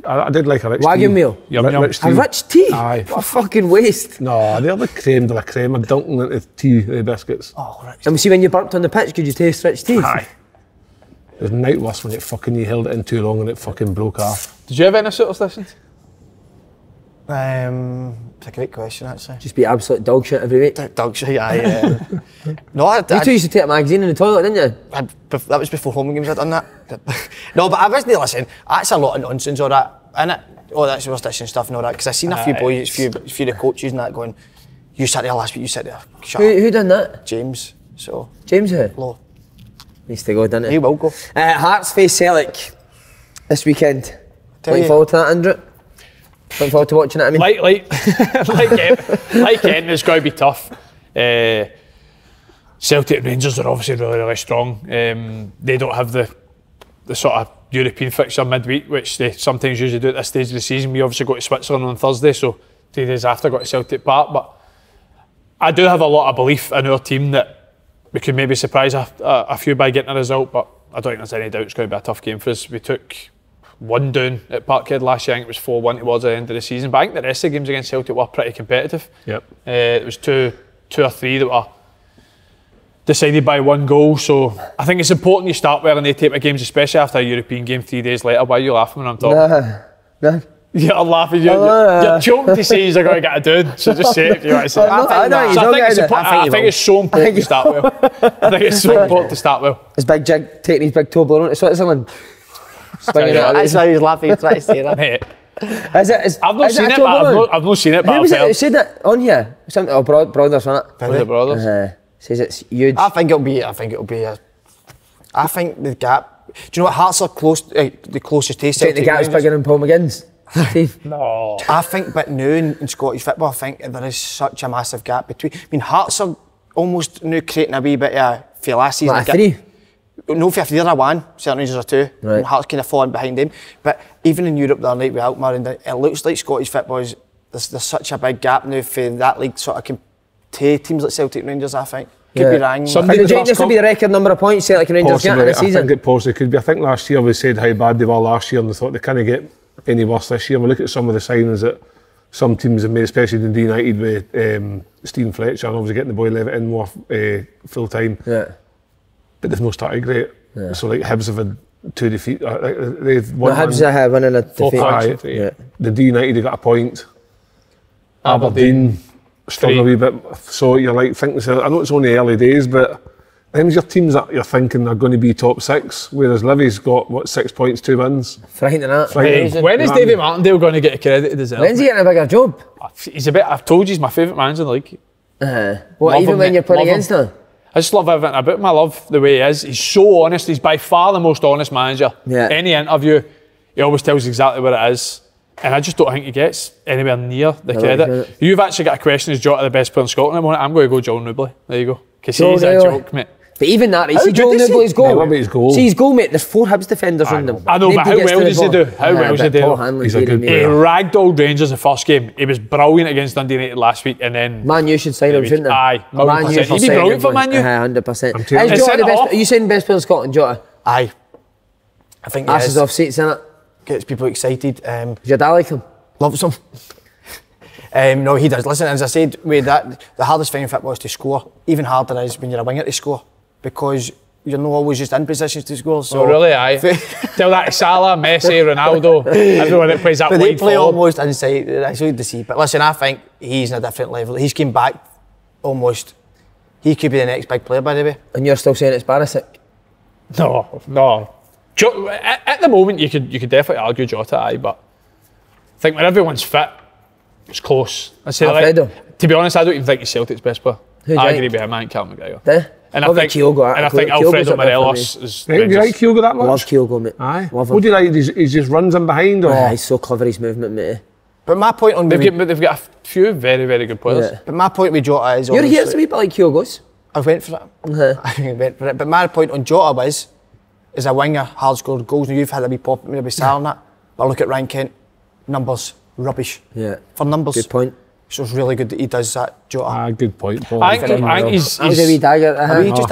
I did like a rich Wagyu tea. meal? Yum, yum. Rich tea. A rich tea? Aye. What a fucking waste. No, they're the creme de la creme. I'm dunking into tea, the biscuits. Oh, right. And see when you burped on the pitch, could you taste rich tea? Aye. It was night worse when you held it in too long and it fucking broke off. Did you have any superstitions? It's a great question, actually. Just be absolute dog shit every week. Dog shit, aye. No, You two used to take a magazine in the toilet, didn't you? that was before home games I'd done that. No, but I wasn't listening. That's a lot of nonsense, all that, innit? All that superstition stuff and all that. Because I've seen a few boys, few of the coaches and that going, you sat there last week, you sat there. Shut up. Who done that? James. So, James who? low. Needs to go, doesn't He he? will go. Hearts face Celtic this weekend. Tell Looking you. forward to that, Andrew? Looking forward to watching it, I mean. like Kent, it's going to be tough. Celtic and Rangers are obviously really, really strong. They don't have the sort of European fixture midweek, which they sometimes usually do at this stage of the season. We obviously go to Switzerland on Thursday, so 3 days after go to Celtic Park. But I do have a lot of belief in our team that we could maybe surprise a few by getting a result, but I don't think there's any doubt it's going to be a tough game for us. We took 1 down at Parkhead last year. I think it was 4-1 towards the end of the season, but I think the rest of the games against Celtic were pretty competitive. Yep. It was two or three that were decided by 1 goal, so I think it's important you start well in the type of games, especially after a European game 3 days later. Why are you laughing when I'm talking? Nah. You're laughing, you're choking to say he's going to get a dude, so just say it if you want to say it. I think it's so important to start well. I think it's so important to start well. Is Big Jig taking his big toe blown to Switzerland? That's why he's laughing, he's trying to say that. Mate, I've not seen it, but I've not seen it, but Who I've was it heard. who said that on here? Something, Brothers, wasn't it? Was it Brothers? Says it's huge. I think the gap. Do you know what? Hearts are close, the closest to Think Celtic. the gap's bigger than Paul McGinn's? Steve? No. I think, but now in Scottish football, I think there is such a massive gap between. I mean, Hearts are almost now creating a wee bit of for last season. Like a 3? No, for they're a 1, certain Rangers are 2. Right. And Hearts kind of falling behind them. But even in Europe, they're like with Alkmaar, and it looks like Scottish football is there's such a big gap now for that league sort of to teams like Celtic and Rangers. I think could be wrong. Do you think this will be the record number of points Celtic and Rangers get in the season? I think it possibly could be. I think last year we said how bad they were last year and they thought they can't get any worse this year. We look at some of the signings that some teams have made, especially Dundee United with Stephen Fletcher and obviously getting the boy Levitt in more full time. Yeah. But they've not started great. Yeah. So like Hibs have had 2 defeats. They've won. Hibs have winning a defeat. Yeah. The D United they got a point. Aberdeen struggle a wee bit. So you're like thinking, I know it's only early days, but them's your teams that you're thinking are going to be top 6, whereas Livy's got, what, 6 points, 2 wins. Frightening that. When is Davy Martindale going to get accredited as well? When's he getting a bigger job? He's I've told you, he's my favourite manager in the league. What, Love even him, when you're playing love against him? I just love everything about him. I love the way he is. He's so honest. He's by far the most honest manager. Yeah. Any interview, he always tells exactly what it is. And I just don't think he gets anywhere near the credit. You've actually got a question, is Jota the best player in Scotland at the moment? I'm going to go Joel Newbley. There you go. Because he's a joke, mate. But even that, see Joel Newbley's goal. What about his goal? See his goal, mate, there's 4 Hibs defenders on them. I know, but how well does he do? How well does he do? He's a good He player. ragdolled Rangers the first game. He was brilliant against Dundee United last week, and then Man U should sign him, shouldn't they? Aye, Man U he'd be brilliant for Man U. 100%. Is telling you. Jota the best? Are you saying best player in Scotland, Jota? Aye. I think Asses off seats, innit? Gets people excited. Does your dad like him? Loves him. No, he does. Listen, as I said, with that, the hardest thing in football is to score. Even harder is when you're a winger to score, because you're not always just in positions to score. So really, aye. Tell that to Salah, Messi, Ronaldo, everyone that plays that but wide they play forward. almost inside. It's hard to see. But listen, I think he's in a different level. He's came back almost. He could be the next big player, by the way. And you're still saying it's Barisic? No. At the moment, you could definitely argue Jota, aye, but I think when everyone's fit, it's close. I say, like, to be honest, I don't even think he's Celtic's best player. I agree with him, I think Callum McGregor. And I think Alfredo Morelos is. Do you like Kyogo that much? Love Kyogo, mate. Aye. What do you like? He just runs in behind, or? He's so clever, his movement, mate. But my point on they've got a few very, very good players. Yeah. But my point with Jota is your hair's a wee bit like Kyogo's. I went for it. I went for it. But my point on Jota was, as a winger, hard scored goals. Now you've had a wee pop at me, a wee sal and that. But look at Ryan Kent, numbers rubbish. Yeah. For numbers. Good point. So it's really good that he does that, Jota. Good point, Paul. I think he's a wee dig. Just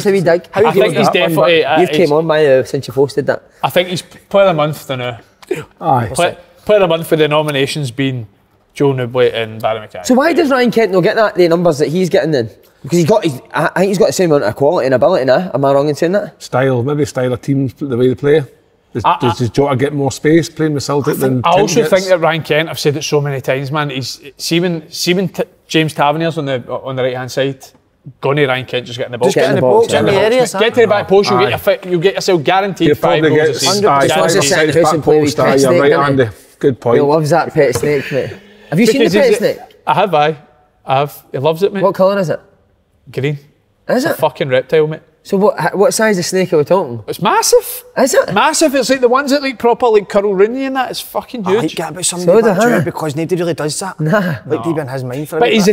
a wee dig. I think he's definitely. You've came on by since you posted that. I think he's player of the month now. Aye. Player of the month for the nominations being Joe Newbley and Barry Mackay. So why does Ryan Kent not get the numbers that he's getting then? Because I think he's got the same amount of quality and ability now. Am I wrong in saying that? Style of teams, the way they play. Does Jota get more space playing with Celtic than I also think that Ryan Kent, I've said it so many times, man, he's James Tavernier's on the right hand side. Going to Ryan Kent, just getting the ball. Just getting the ball, get in the area. Get to the back post, you'll get yourself guaranteed 5 goals a season. Right, Andy. Good point. He loves that pet snake, mate. Have you seen the pet snake? I have. He loves it, mate. What colour is it? Green. Is it? A fucking reptile, mate. So what size of snake are we talking? It's massive. Is it? Massive. It's like the ones that like proper like Curl Rooney and that. It's fucking huge. I like that about somebody back because nobody really does that. Like deep in his mind for it. But he is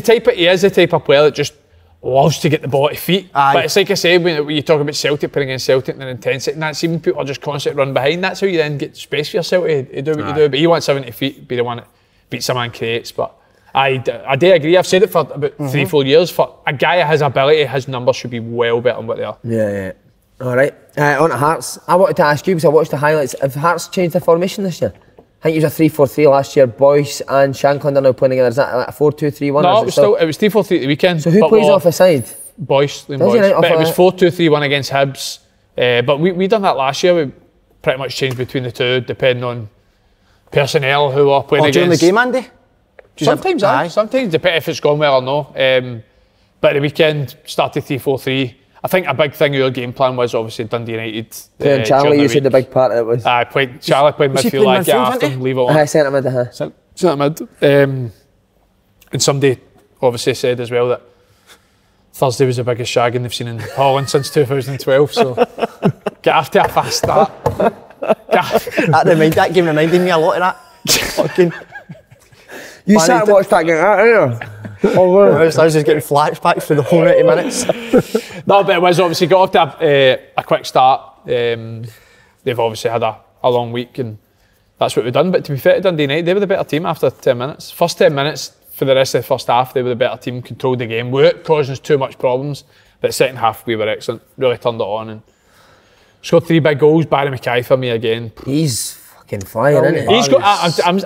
the type of player that just loves to get the ball at feet. But it's like I said, when you talk about Celtic playing against Celtic and their intensity and that, even people are just constantly run behind. That's how you then get space for yourself to do what you do. But he wants 70 feet, be the one that beats a man, creates. But I do agree. I've said it for about 3-4 years. For a guy that has ability, his numbers should be well better than what they are. Yeah. All right. On to Hearts. I wanted to ask you because I watched the highlights. Have Hearts changed their formation this year? I think it was a 3-4-3 last year. Boyce and Shankland are now playing together. Is that like a 4-2-3-1? No, it was 3-4-3 at the weekend. So who plays off the side? Boyce. But it was 4-2-3-1 against Hibs. But we done that last year. We pretty much changed between the two depending on personnel who are playing against. During the game, Andy? Sometimes, sometimes, depending if it's gone well or no. But at the weekend, started 3-4-3. I think a big thing of your game plan was obviously Dundee United. Charlie, you said the big part of it was. Charlie played midfield. I get after him, leave it on. Centre mid. Centre mid. And somebody obviously said as well that Thursday was the biggest shagging they've seen in Holland since 2012. So get after a fast start. That game reminded me a lot of that. Fucking. You sat and watched that game, didn't you? I was just getting flashbacks for the whole 90 minutes. No, but it was obviously got off to a quick start. They've obviously had a long week and that's what we've done. But to be fair to Dundee United, they were the better team after 10 minutes. First 10 minutes for the rest of the first half, they were the better team, controlled the game without causing us too much problems. But the second half, we were excellent, really turned it on and scored 3 big goals. Barry Mackay for me again. He's fucking flying, isn't he? He's got.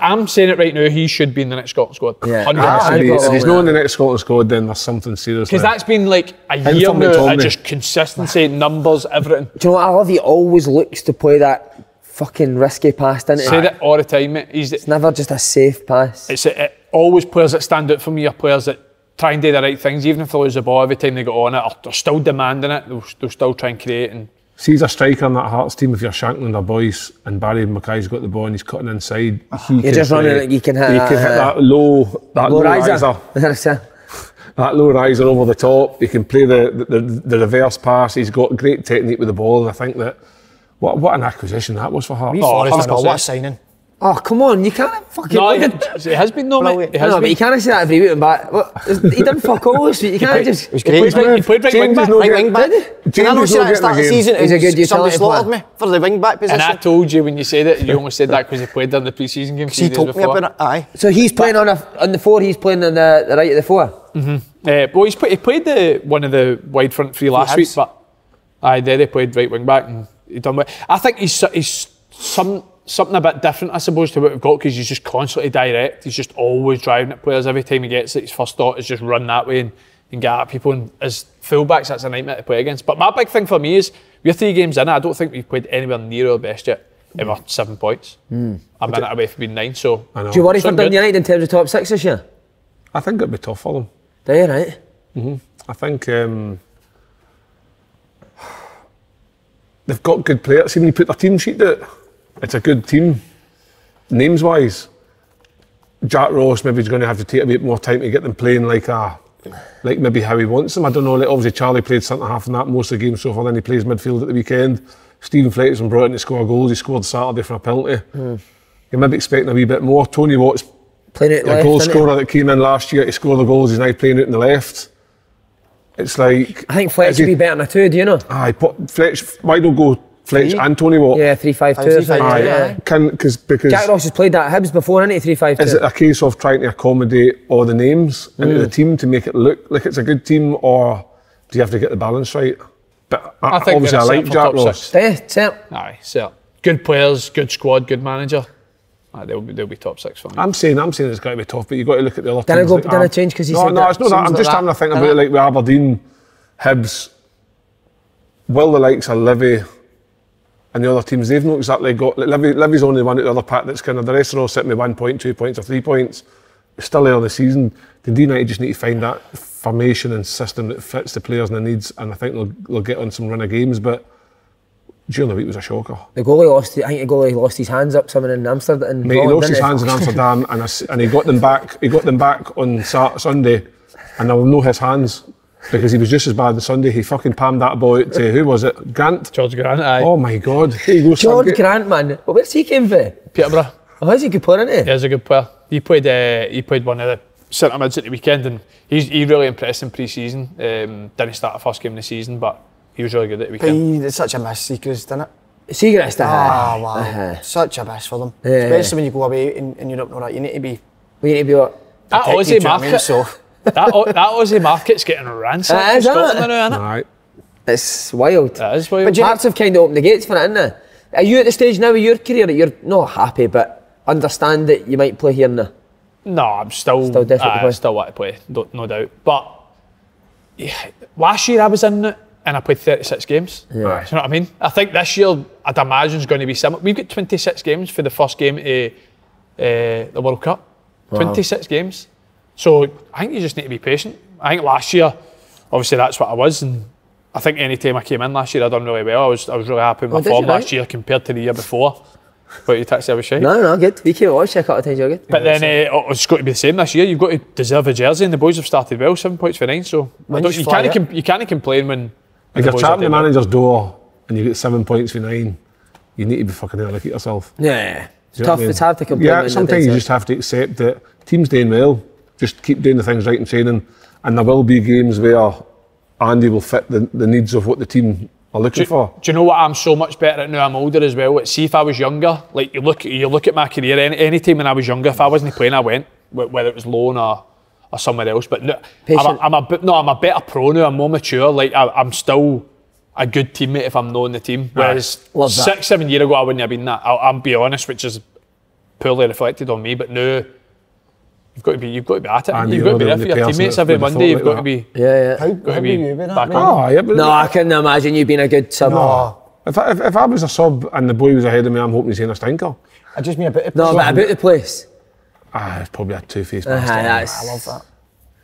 I'm saying it right now. He should be in the next Scotland squad. 100%. If he's not in the next Scotland squad, then there's something serious. Because that's been like a year now of just consistency, numbers, everything. Do you know what I love? He always looks to play that fucking risky pass, doesn't he? Say that all the time, mate. It's never just a safe pass. It's always players that stand out for me are players that try and do the right things, even if they lose the ball every time they get on it, or they're still demanding it. They'll still try and create and. See, he's a striker in that Hearts team. If you're Shankland or Boyce and Barry Mackay's got the ball and he's cutting inside, you're just running like you can hit. You can hit that low riser. That low riser over the top. He can play the reverse pass. He's got great technique with the ball. And I think that what an acquisition that was for Hearts. What a signing. Oh, come on, you can't fucking... No, it has been no, mate. But you can't say that every week, but he done fuck all this week. You can't just... He played right wing back. Did I not say that at the start of the season? He's a good somebody slaughtered me for the wing back position. And I told you when you said it, you almost said that because he played on the pre-season game 3 days before. He told me about it, aye. So he's playing on the 4, he's playing on the right of the 4? Well, he played one of the wide front 3 last week, but there he played right wing back and he done well. I think he's something a bit different, I suppose, to what we've got because he's just constantly direct. He's just always driving at players. Every time he gets it, his first thought is just run that way and get at people. And as fullbacks, that's a nightmare to play against. But my big thing for me is we're 3 games in. I don't think we've played anywhere near our best yet. And we're 7 points. A minute away from being 9. So do you worry for Dundee United in terms of top 6 this year? I think it'd be tough for them. Do you, right? I think they've got good players. See, when you put their team sheet out, it's a good team, names-wise. Jack Ross maybe is going to have to take a bit more time to get them playing like maybe how he wants them. I don't know. Like obviously Charlie played centre half in that most of the games so far. Then he plays midfield at the weekend. Stephen Fletcher's been brought in to score goals. He scored Saturday for a penalty. You're maybe expecting a wee bit more. Tony Watt's playing out a goal scorer that came in last year to score the goals. He's now playing out in the left. It's like I think Fletcher would be better than a 2. Do you know? Aye, Fletch. Why don't go Fletch and Tony Watt? Yeah, 3-5-2. Because Jack Ross has played that at Hibs before, hasn't he? 3-5-2. Is it a case of trying to accommodate all the names into the team to make it look like it's a good team, or do you have to get the balance right? But I think obviously I like Jack Ross. Yeah, Aye, good players, good squad, good manager. They'll be top 6 for me. I'm saying it's got to be tough, but you've got to look at the other teams. Did I change because he said No, it's not that. I'm just having a think about it, like with Aberdeen, Hibs, will the likes of Livy and the other teams, they've not exactly got, like Livy's only one at the other part that's kind of, the rest are all sitting with 1 point, 2 points or 3 points. It's still early in the season. The United just need to find that formation and system that fits the players and the needs, and I think they'll get on some run of games, but during the week was a shocker. The goalie lost his hands up somewhere in Amsterdam. Mate, he lost his hands in Amsterdam and he got them back. He got them back on Sunday, and there were no his hands because he was just as bad on Sunday. He fucking palmed that ball out to who was it? Grant. George Grant. Aye. Oh my God. There you go, George Grant, man. Well, where's he came from? Peterborough. Oh, he's a good player, isn't he? He's a good player. He played one of the centre mids at the weekend, and he really impressed in pre-season. Didn't start the first game of the season, but he was really good at the weekend. It's such a miss, Seekers, didn't it? Seekers, wow. Such a miss for them. Especially when you go away in Europe and all that. You need to be... We need to be what? That Aussie market. That Aussie market's getting ransacked in Scotland now, isn't it? Right. It's wild. It is wild. But Hearts have kind of opened the gates for it, haven't they? Are you at the stage now of your career that you're not happy, but understand that you might play here now? No, I'm still desperate to play. Still want to play, no doubt. But yeah, last year I was in it and I played 36 games. Yeah. Do you know what I mean? I think this year I'd imagine is going to be similar. We've got 26 games for the first game of the World Cup. Wow. 26 games. So I think you just need to be patient. I think last year, obviously that's what I was, and I think any time I came in last year I done really well. I was really happy with my form last year compared to the year before. But you taxi I was shy. No, good. We came watch a couple of times, you're good. But then it's got to be the same this year. You've got to deserve a jersey, and the boys have started well, 7 points for 9. So you can't complain when if you're tapping the manager's door and you get 7 points for 9, you need to be fucking hell, look at yourself. Yeah, it's tough. I mean? It's hard to complain. Yeah, sometimes you just have to accept that team's doing well. Just keep doing the things right in training, and there will be games where Andy will fit the needs of what the team are looking for. Do you know what I'm so much better at now? I'm older as well. See, if I was younger, like you look at my career. Any time when I was younger, if I wasn't playing, I went, whether it was loan or somewhere else. But no, I'm a better pro now. I'm more mature. Like I'm still a good teammate if I'm knowing the team. Whereas 6-7 years ago, I wouldn't have been that. I'll be honest, which is poorly reflected on me. But now, you've got to be at it. And you've got to be there for your teammates every Monday. You've got to be. Yeah. How have you been back on? No, I couldn't imagine you being a good sub. No. If I was a sub and the boy was ahead of me, I'm hoping he's in a stinker. I just mean about the place. No, but about the place. It's probably a two-faced bastard. I love that.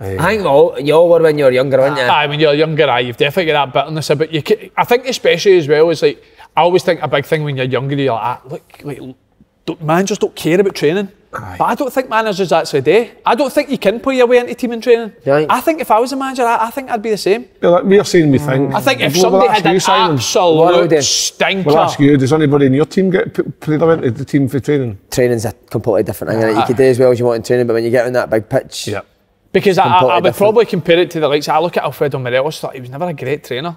I think you all were when you were younger, weren't you? When you're younger, you've definitely got that bitterness about you. I think especially as well, is like, I always think a big thing when you're younger, you're like, managers don't care about training. Aye. But I don't think managers actually do. I don't think you can play your way into team and training. Right. I think if I was a manager, I think I'd be the same. Well, we're saying we think. I think if somebody had an absolute stinker. Well, ask you, does anybody in your team get played into the team for training? Training's a completely different thing. You could do as well as you want in training, but when you get on that big pitch... Yeah. Because I would probably compare it to the likes. I look at Alfredo Morelos, thought he was never a great trainer.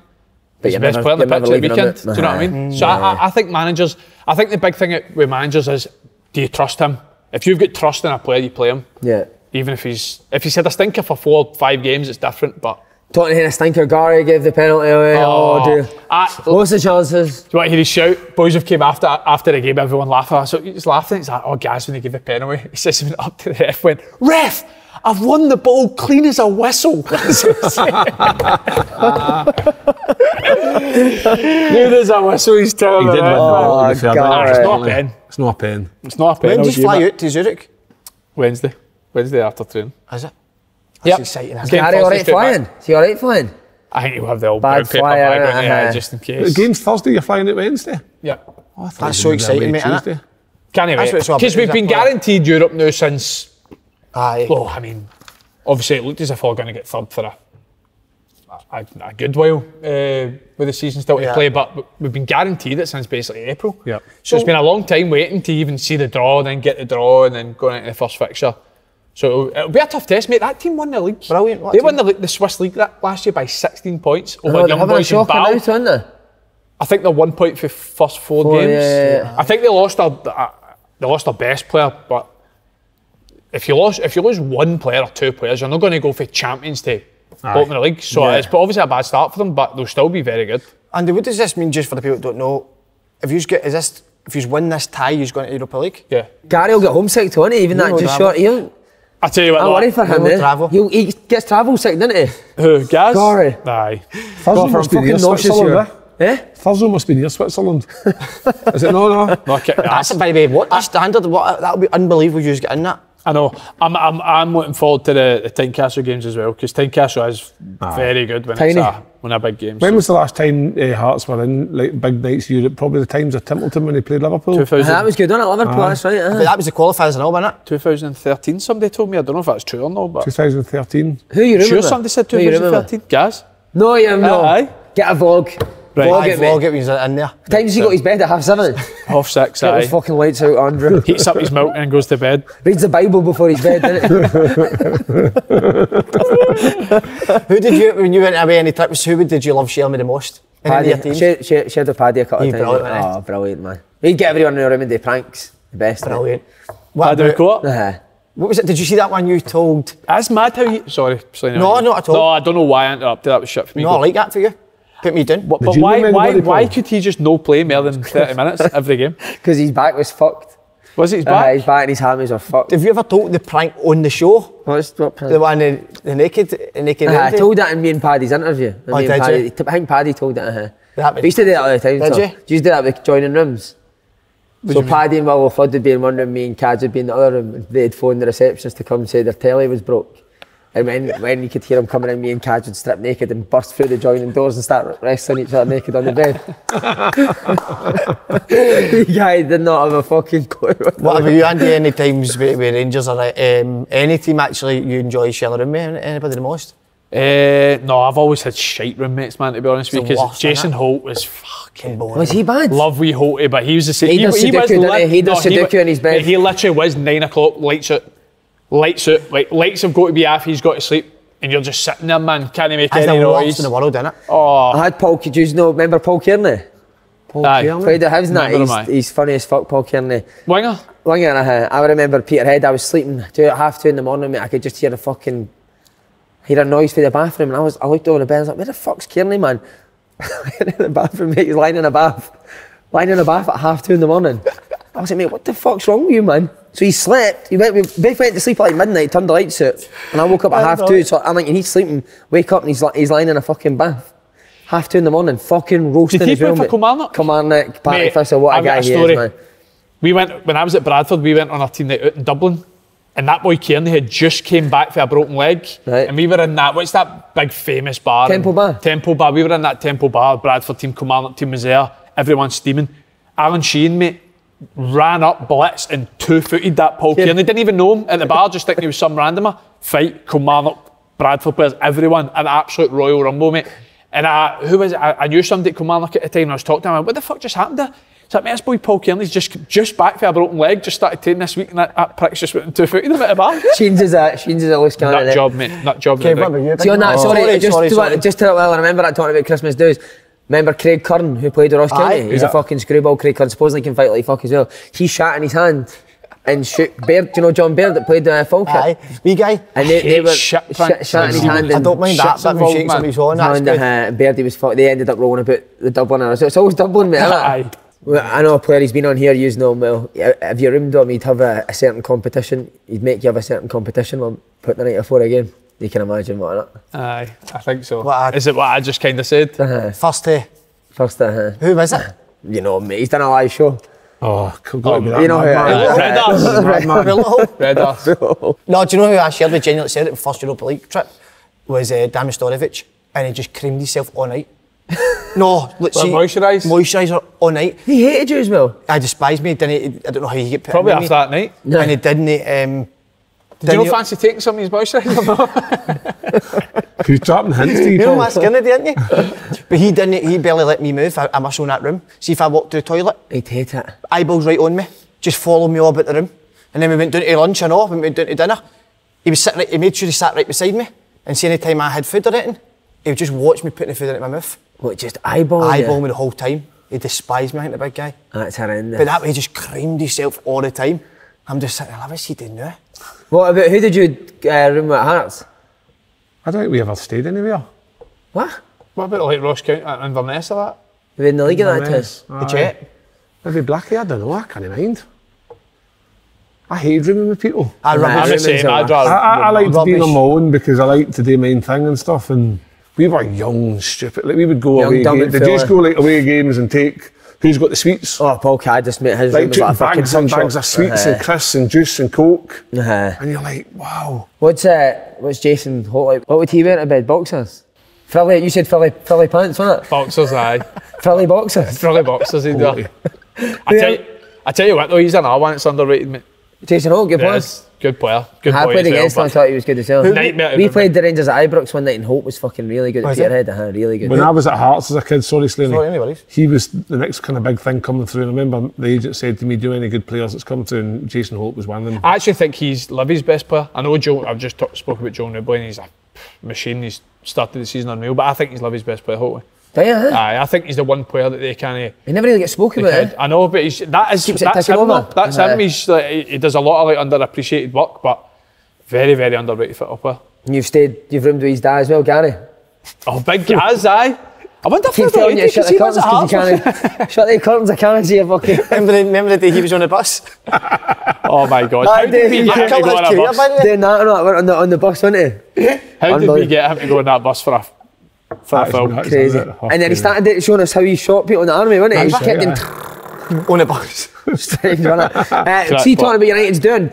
But he's the best player on the pitch at the weekend. Do you know what I mean? So I think managers, I think the big thing with managers is, do you trust him? If you've got trust in a player, you play him. Yeah. Even if he's had a stinker for 4 or 5 games, it's different. But talking about a stinker, Gary gave the penalty away. What's the chances? Do you want to hear his shout? Boys have came after the game, everyone laughing. So he's laughing. He's like, Gaz, when he gave the pen away, he says, he went up to the ref, went, "Ref, I've won the ball clean as a whistle." Clean as a whistle, he's telling me. He did win the ball. It's not a pen. It's not a pen. It's not a pen. When do you fly out to Zurich? Wednesday after training. Is it? That's exciting. Is Gary alright flying? Is he alright flying? I think he'll have the old Bad brown paper flyer, bag, just in case. The game's Thursday, you're flying out Wednesday? Yeah. Oh, That's so exciting, mate, isn't it? Can't wait. Because we've been guaranteed Europe now since... Aye. Well, I mean, obviously it looked as if we were going to get third for a good while with the season still to play, but we've been guaranteed it since basically April. Yeah. So it's been a long time waiting to even see the draw, then get the draw, and then going into the first fixture. So it'll be a tough test, mate. That team won the league. Brilliant. They won the Swiss League last year by 16 points over Young Boys and Bal. I think they're 1 point for first four games. Yeah. I think they lost their best player, but if you lose one player or two players, you're not going to go for champions to bottom of the league. So it's obviously a bad start for them, but they'll still be very good. Andy, what does this mean, just for the people that don't know? If you win this tie, you're going to Europa League? Yeah. Gary will get homesick to, won't he? Even that just short. I tell you what, I worry for him. He gets travel sick, doesn't he? Who? Gaz? Gary. Aye. Thursday must be near Switzerland, eh? Thursday must be near Switzerland. Is it no? That's by the way, what the standard? That would be unbelievable. You just get in that. I know. I'm looking forward to the Tynecastle games as well, because Tynecastle is very good when it's a big game. When was the last time Hearts were in like big nights Europe? Probably the times of Templeton when they played Liverpool. That was good, wasn't it? Liverpool, that's right. But that was the qualifiers and all, wasn't it? 2013. Somebody told me. I don't know if that's true or not. But 2013. Who you remember? Sure, somebody said 2013. Gaz? No, no. Get a vlog. Right. Vlog it when he's in there. Times he got his bed at 7:30. 6:30. Get the fucking lights out, Andrew. Heats up his milk and goes to bed. Reads the Bible before his bed, doesn't he? Who did you, when you went away any trips, who did you love sharing with the most? Paddy. Shared with Paddy a couple of times. Oh, brilliant, man. We'd get everyone in the room and do pranks. The best. Brilliant. What was it? Did you see that one you told? That's mad how you... Sorry, Slaney. No, not at all. No, I don't know why I interrupted. That was shit for me. No, I like that for you. Put me down. But why could he just no play more than 30 minutes every game? Because his back was fucked. Was it his back? His back and his hammies are fucked. Have you ever told the prank on the show? What prank? The one, the naked I told that in me and Paddy's interview. Oh, did you? I think Paddy told it. We used to do that all the time. Did you? Do you do that with joining rooms? So Paddy and Willow Flood would be in one room, me and Cads would be in the other room. They'd phone the receptionist to come and say their telly was broke. And when you could hear them coming in, me and Cads would strip naked and burst through the joining doors and start wrestling each other naked on the bed. The guy did not have a fucking clue. What have you, Andy, any times with Rangers or any team actually you enjoy sharing a room with anybody the most? No, I've always had shite roommates, man, to be honest with you, because Jason Holt was fucking boring. Was he bad? Love wee Holty, but he was the same. He does Sudoku in his bed. He literally was 9 o'clock, lights out, like lights have got to be off, he's got to sleep, and you're just sitting there, man, can't make any noise. That's the worst in the world, isn't it? Oh. I had Paul, do you know, remember Paul Kearney? Played at Hibs and he's funny as fuck, Paul Kearney. Winger, I remember Peterhead, I was sleeping at 2:30 in the morning, mate, I could just hear hear a noise through the bathroom, and I looked over the bed, I was like, where the fuck's Kearney, man? in the bathroom, mate, he's lying in a bath at 2:30 in the morning. I was like, mate, what the fuck's wrong with you, man? So he slept, we both went to sleep at like midnight, turned the lights out, and I woke up at 2:30, so I'm like, he's sleeping, wake up and he's lying in a fucking bath. 2:30 in the morning, fucking roasting his room. Did he play for Kilmarnock? Kilmarnock, Patrick Thistle, what a guy he is, man. When I was at Bradford, we went on our team night out in Dublin, and that boy Kearney had just came back for a broken leg, and we were in that, what's that big famous bar? Temple Bar. We were in that Temple Bar, Bradford team, Kilmarnock team was there, everyone steaming. Alan Sheehan, mate, ran up, blitz, and 2-footed that Paul Kearney. Didn't even know him at the bar, just thinking he was some randomer. Fight, Kilmarnock, Bradford players, everyone, an absolute Royal Rumble, mate. And who was it? I knew somebody at Kilmarnock at the time, and I was talking to him, I went, what the fuck just happened there? It's like, mate, this boy Paul Kearney's just back for a broken leg, just started training this week, and that prick's just went and 2-footed him at the bar. Sheens is a loose cannon. Nut job, mate, nut job. See on that, sorry. Just to, well, I remember that talking about Christmas dues. Remember Craig Curran, who played with Ross County? He's a fucking screwball, Craig Curran, supposedly can fight like fuck as well. He shot in his hand and shoot Baird, do you know John Baird that played Falkirk? Aye, wee guy. And they were shot in his hand. I don't mind that, but shakes him he's on, that's good. And Baird, they ended up rolling about the Dubliner. So it's always Dublin, mate, Aye. Well, I know a player, he's been on here, you know him well. If you roomed him, he'd have a certain competition. He'd make you have a certain competition on put the night before a game. You can imagine what, innit? Aye, I think so. Is it what I just kind of said? First, who was it? You know him, mate. He's done a live show. Oh, you know who Red Arse. No, do you know who I shared with Jenny that said it first Europa League trip? Was Dan Storovic. and he just creamed himself all night. No, let's see. Moisturiser all night. He hated you as well. I despised me. I don't know how you get put probably in after that night. No. And he didn't. Did you not fancy taking some of his moisturiser? He's dropping hints to you. You know my skinny, didn't you? But he didn't. He barely let me move. I must in that room. See if I walked to the toilet. He'd hate it. Eyeballs right on me. Just follow me all about the room. And then we went down to lunch and all. We went down to dinner. He was sitting. He made sure he sat right beside me. And see, any time I had food or anything, he would just watch me putting the food into my mouth. What, just eyeball me the whole time. He despised me, I think, the big guy. That's horrendous. But that way he just creamed himself all the time. I'm just sitting there, what's he doing now? What about, who did you room with at Hearts? I don't think we ever stayed anywhere. What? What about like Ross County and Inverness or that? We were in the league in that time. The Jet? Maybe Blackie, I don't know, I can't mind. I hate rooming with people. I'm the same, I like being on my own because I like to do my own thing and stuff, and we were young and stupid. Like we would go away games. Did you just go like away games and take who's got the sweets? Oh, Paul Caddis, mate, his room was like a fucking bags and bags of sweets and crisps and juice and coke. And you're like, wow. What's Jason Holt like? What would he wear to bed? Boxers? Frilly, you said frilly pants, wasn't it? Boxers, aye. Frilly boxers? Frilly boxers, he'd do. I tell you what though, he's another one that's underrated, mate. Jason Holt, good player. Good player. Good I played against him, I thought he was good as well. We played the Rangers at Ibrox one night and Holt was fucking really good at Peterhead. Really good. When I was at Hearts as a kid, sorry Slaney, anyways. He was the next kind of big thing coming through. And I remember the agent said to me, do any good players that's come through, and Jason Holt was one of them. I actually think he's Livy's best player. I know Joe, I've just spoke about Joe Newbley and he's a machine. He's started the season unreal, but I think he's Livy's best player, Holt. Yeah, I think he's the one player that they kind of. He never really gets spoken about. I know, but that's him. That's him. He's like, he does a lot of like underappreciated work, but very, very underrated football player. And you've roomed with his dad as well, Gary. Oh, big Gaz, aye. I wonder if he's telling you to shut the curtains because you can't. Shut the curtains, I can't see a fucking. Remember the day he was on the bus? Oh my God! How did we get him to go on a bus? Doing that on the bus, wasn't he? How did we get him to go on that bus for a film? Crazy. And then he started showing us how he shot people in the army, wasn't he? He was kept in on a bus. Strange, wasn't it? See, talking about United's doing.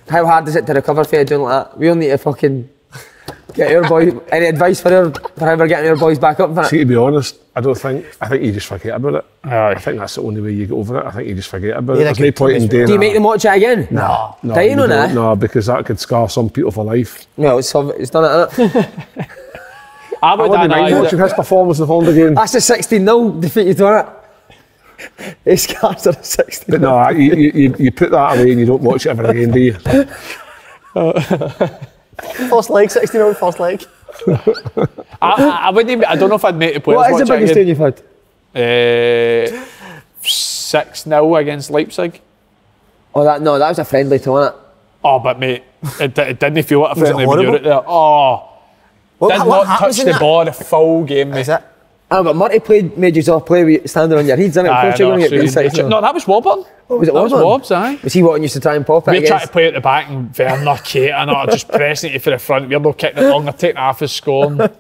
How hard is it to recover from doing like that? We all need to fucking get our boys. Any advice for how we're getting our boys back up for it? See, to be honest, I think you just forget about it. I think that's the only way you get over it. I think you just forget about it. There's no point in doing. Do you make them watch it again? No. No, because that could scar some people for life. No, it's done it, innit? I wouldn't mind watching his performance in the Honda game. That's a 16-0 defeat you've done it. His scars are a 16. But no, you put that away and you don't watch it ever again, do you? First leg, 16-0 first leg. I wouldn't. I don't know if I'd make the players watch it. What is the biggest thing you've had? 6-0 against Leipzig. Oh, that was a friendly to, wasn't it? Oh, but mate, it didn't feel like a friendly when you were out there. Oh, did not touch the ball the full game, mate. Is it? Oh, but Murty made you all play with standing on your heads, didn't it? No, that was Woburn. Was it Woburn? That was Wobbs, aye. Was he wanting you to try and pop it? We're trying to play at the back and Werner, Kate, and just pressing it for the front. We're not kicking it long, they're taking half his score. Celtic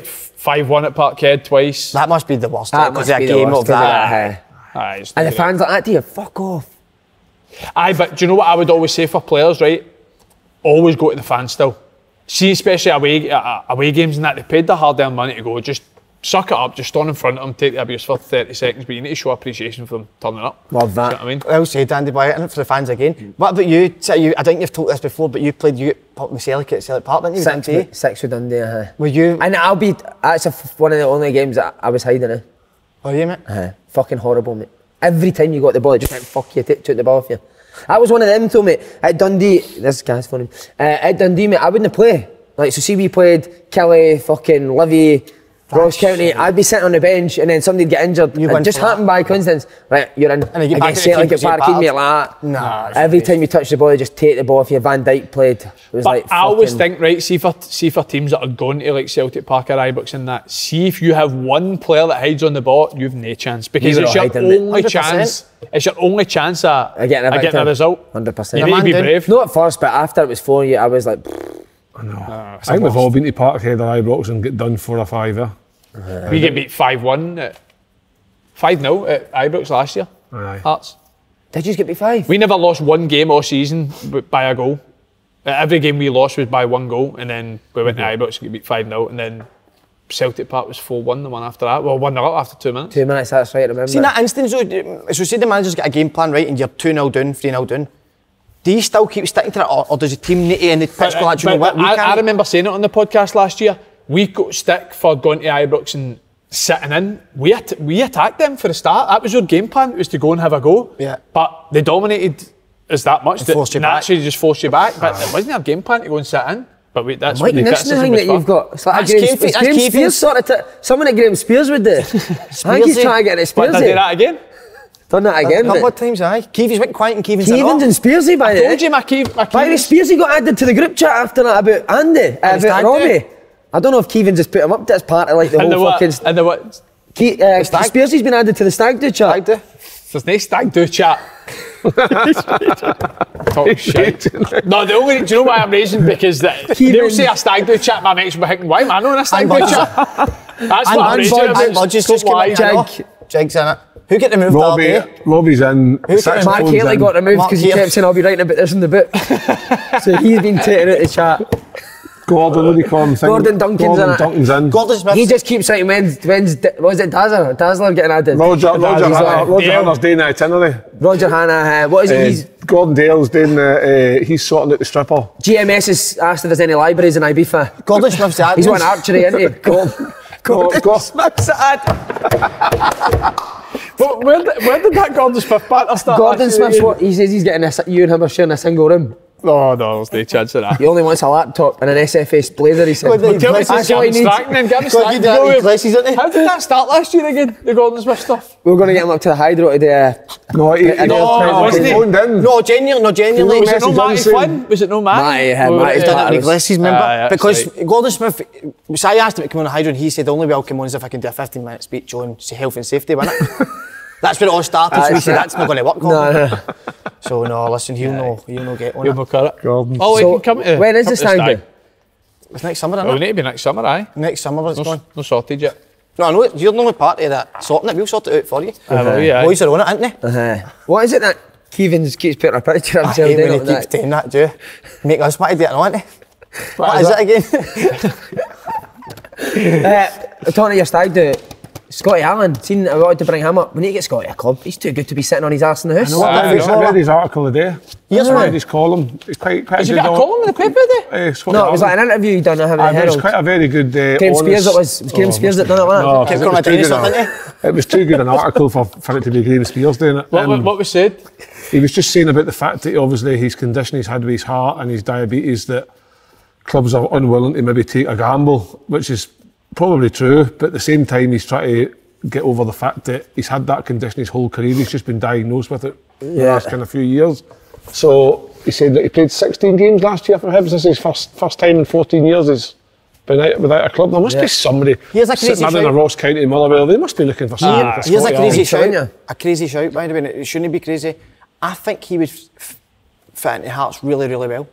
5-1 at Parkhead twice. That must be the worst. That must be the game of that. And the fans like that, do you? Fuck off. Aye, but do you know what I would always say for players, right? Always go to the fans still. See, especially away games and that, they paid the hard-earned money to go. Just suck it up, just stand in front of them, take the abuse for 30 seconds, but you need to show appreciation for them turning up. Love that. You know what I mean? Well said, Andy Boy, and for the fans again. What about you? I think you've told this before, but you played with Celtic at Celtic Park, didn't you? Six with Dundee, Were you? And that's one of the only games that I was hiding in. Oh, yeah, mate? Fucking horrible, mate. Every time you got the ball, it just went, fuck you, took the ball off you. That was one of them too, mate. At Dundee, this guy's funny. At Dundee, mate, I wouldn't play. Like, so see, we played Kelly, fucking Livy, Ross County. I'd be sitting on the bench and then somebody'd get injured. It just happened by coincidence. Right, you're in. And you get Celtic at Parkhead, mate, like that. Nah. Every time you touch the ball, you just take the ball off you. Van Dijk played. It was like I always think, right, see for teams that are going to like Celtic Park or Ibrox and that, see if you have one player that hides on the ball, you've no chance. Because it's your only chance. It's your only chance at getting a result. 100%. You need to be brave. Not at first, but after it was 4 years, I was like... I know. I think we've all been to Parkhead or Ibrox and get done for a fiver. We get beat 5-1, 5-0 at Ibrox last year. Aye. Hearts. Did you just get beat 5? We never lost one game all season by a goal. Every game we lost was by 1 goal, and then we went to Ibrox and got beat 5-0, and then Celtic Park was 4-1 the one after that. Well, 1-0 after 2 minutes. 2 minutes, that's right, I remember. See, in that instance, though, so say the manager's got a game plan, right, and you're 2-0 down, 3-0 down. Do you still keep sticking to it, or does the team need to end the pitch go, you know what, I remember saying it on the podcast last year. We got stick for going to Ibrox and sitting in. We attacked them for the start. That was your game plan. It was to go and have a go. Yeah. But they dominated us that much that naturally back. Just forced you back. But it wasn't our game plan to go and sit in. But that's Mike Nixon thing that you've got. It's like Graham Spears sort of. Someone at Graham Spears would do. I think he's trying to get it Spearsy. Did I do that again? Done that again. A couple of times, aye. Keevy's went quiet and Keevan's and Spearsy, by the way. I told you my Keevan. By the way, Spearsy got added to the group chat after that about Andy, about Robbie. I don't know if Keevan just put him up to as part of like the whole fucking... And the what? Spearsy's been added to the Stag Do chat. There's no Stag Do chat. Talk shit. No, do you know why I'm raising? Because they'll say a Stag Do chat, my mates will be thinking, why am I not in a Stag Do chat? That's what I'm raising about. Jig's in it. Who get removed that day? Robbie's in. Mark Haley got removed because he kept saying I'll be writing about this in the book. So he's been taken out of the chat. Gordon, what do you call him? Gordon Duncan's in. Gordon Smith. He just keeps saying when's was it Dazzler getting added? Roger Hannah's doing the itinerary. Roger Hannah, what is it? Gordon Dale's doing he's sorting out the stripper. GMS has asked if there's any libraries in Ibiza. Gordon Smith's the He's won archery, isn't he? Gordon Smith's the ad. But where did that Gordon Smith banter start? Gordon Smith's what? He says he's getting you and him are sharing a single room. No, there's no chance of that. He only wants a laptop and an SFS blazer, he said. That's what he needs. How did that start last year again, the Gordon Smith stuff? We were going to get him up to the Hydro today. He phoned in. No, genuinely. Was it no Matty Flynn? Was it no Matty? Matty's done it with Iglesias, remember? Because Gordon Smith, so I asked him to come on the Hydro and he said the only way I'll come on is if I can do a 15-minute speech on health and safety, wasn't it? That's where it all started, so we said that's not going to work. No. So no, listen, he'll no get on He'll no cut it. Gordon. Oh, so, he can come to. When is the Stag Do? It's next summer, isn't it? It'll need to be next summer, aye. Next summer, but it's going. No sorted yet. No, I know, you're the only party of that sorting it. We'll sort it out for you. Boys are on it, aren't they? What is it that Keevan keeps putting a picture of himself doing? I hate when he keeps doing that, do make us want to do it, aren't they? What is it again? Talking to your Stag Do, Scotty Allen, I wanted to bring him up. We need to get Scotty a club. He's too good to be sitting on his arse in the house. I read his article today. Yes, man. I read his column. It's quite Has he got a column in the paper today? No, it was like an interview he done on the Herald. It was quite a very good... Graham Spears it was. Graham Spears that done it, wasn't it? It was too good an article for it to be Graham Spears doing it. What was said? He was just saying about the fact that obviously his condition he's had with his heart and his diabetes, that clubs are unwilling to maybe take a gamble, which is probably true, but at the same time he's trying to get over the fact that he's had that condition his whole career. He's just been diagnosed with it the last kind of few years. So he said that he played 16 games last year for Hibs. This is his first time in 14 years he's been out without a club. There must be somebody sitting in a Ross County Motherwell. They must be looking for somebody. Here's a crazy shout. A crazy shout, by the way. It shouldn't be crazy. I think he would fit into Hearts really, really well.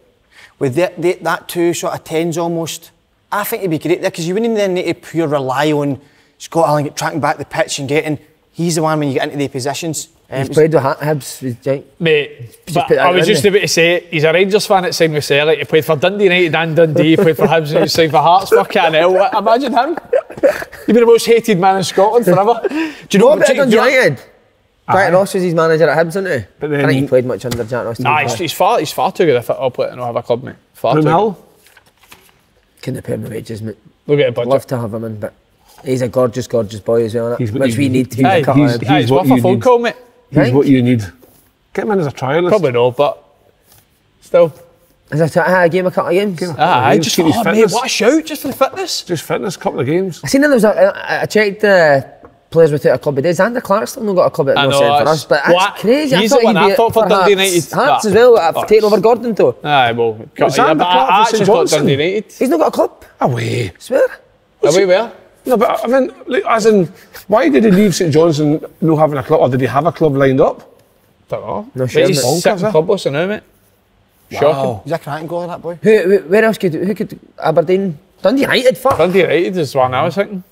With that two sort of tens almost, I think he'd be great there because you wouldn't then need to pure rely on Scott Allen tracking back the pitch and getting. He's the one when you get into the positions. He's played with Hibs, mate. I was just about to say he's a Rangers fan at signed with Celtic. He played for Dundee United and Dundee. He played for Hibs and he signed for Hearts. Fucking hell! Imagine him. He'd be the most hated man in Scotland forever. Do you know what? Dundee United. Jack Ross was his manager at Hibs, isn't he? But then, I think he played much under Jack Ross. Nah, he's far too good if I'll play it and I'll have a club, mate. Far too good. Couldn't pay him the wages, mate. Look at a budget. Love to have him in, but he's a gorgeous boy as well, which we need to be. He's worth a phone call, mate. He's what you need. Get him in as a trialist. Probably no, but still. As a game, a couple of games. Just mate, what a shout, just for the fitness. Just fitness, couple of games. I seen there was I checked players without a club a day. Xander Clark's still not got a club at no for us, but that's crazy. He's the one I thought for Dundee United. Hearts as well, I've taken over Gordon though. Aye, well, I actually thought Dundee United. He's not got a club. Away. Swear. Away where? No, but I mean, as in, why did he leave St Johnstone not having a club, or did he have a club lined up? Don't know. No, sure. He's sitting clubless now, mate. Shocking. He's a cracking goalie, that boy. Where else could Aberdeen? Dundee United, fuck. Dundee United is one I was thinking.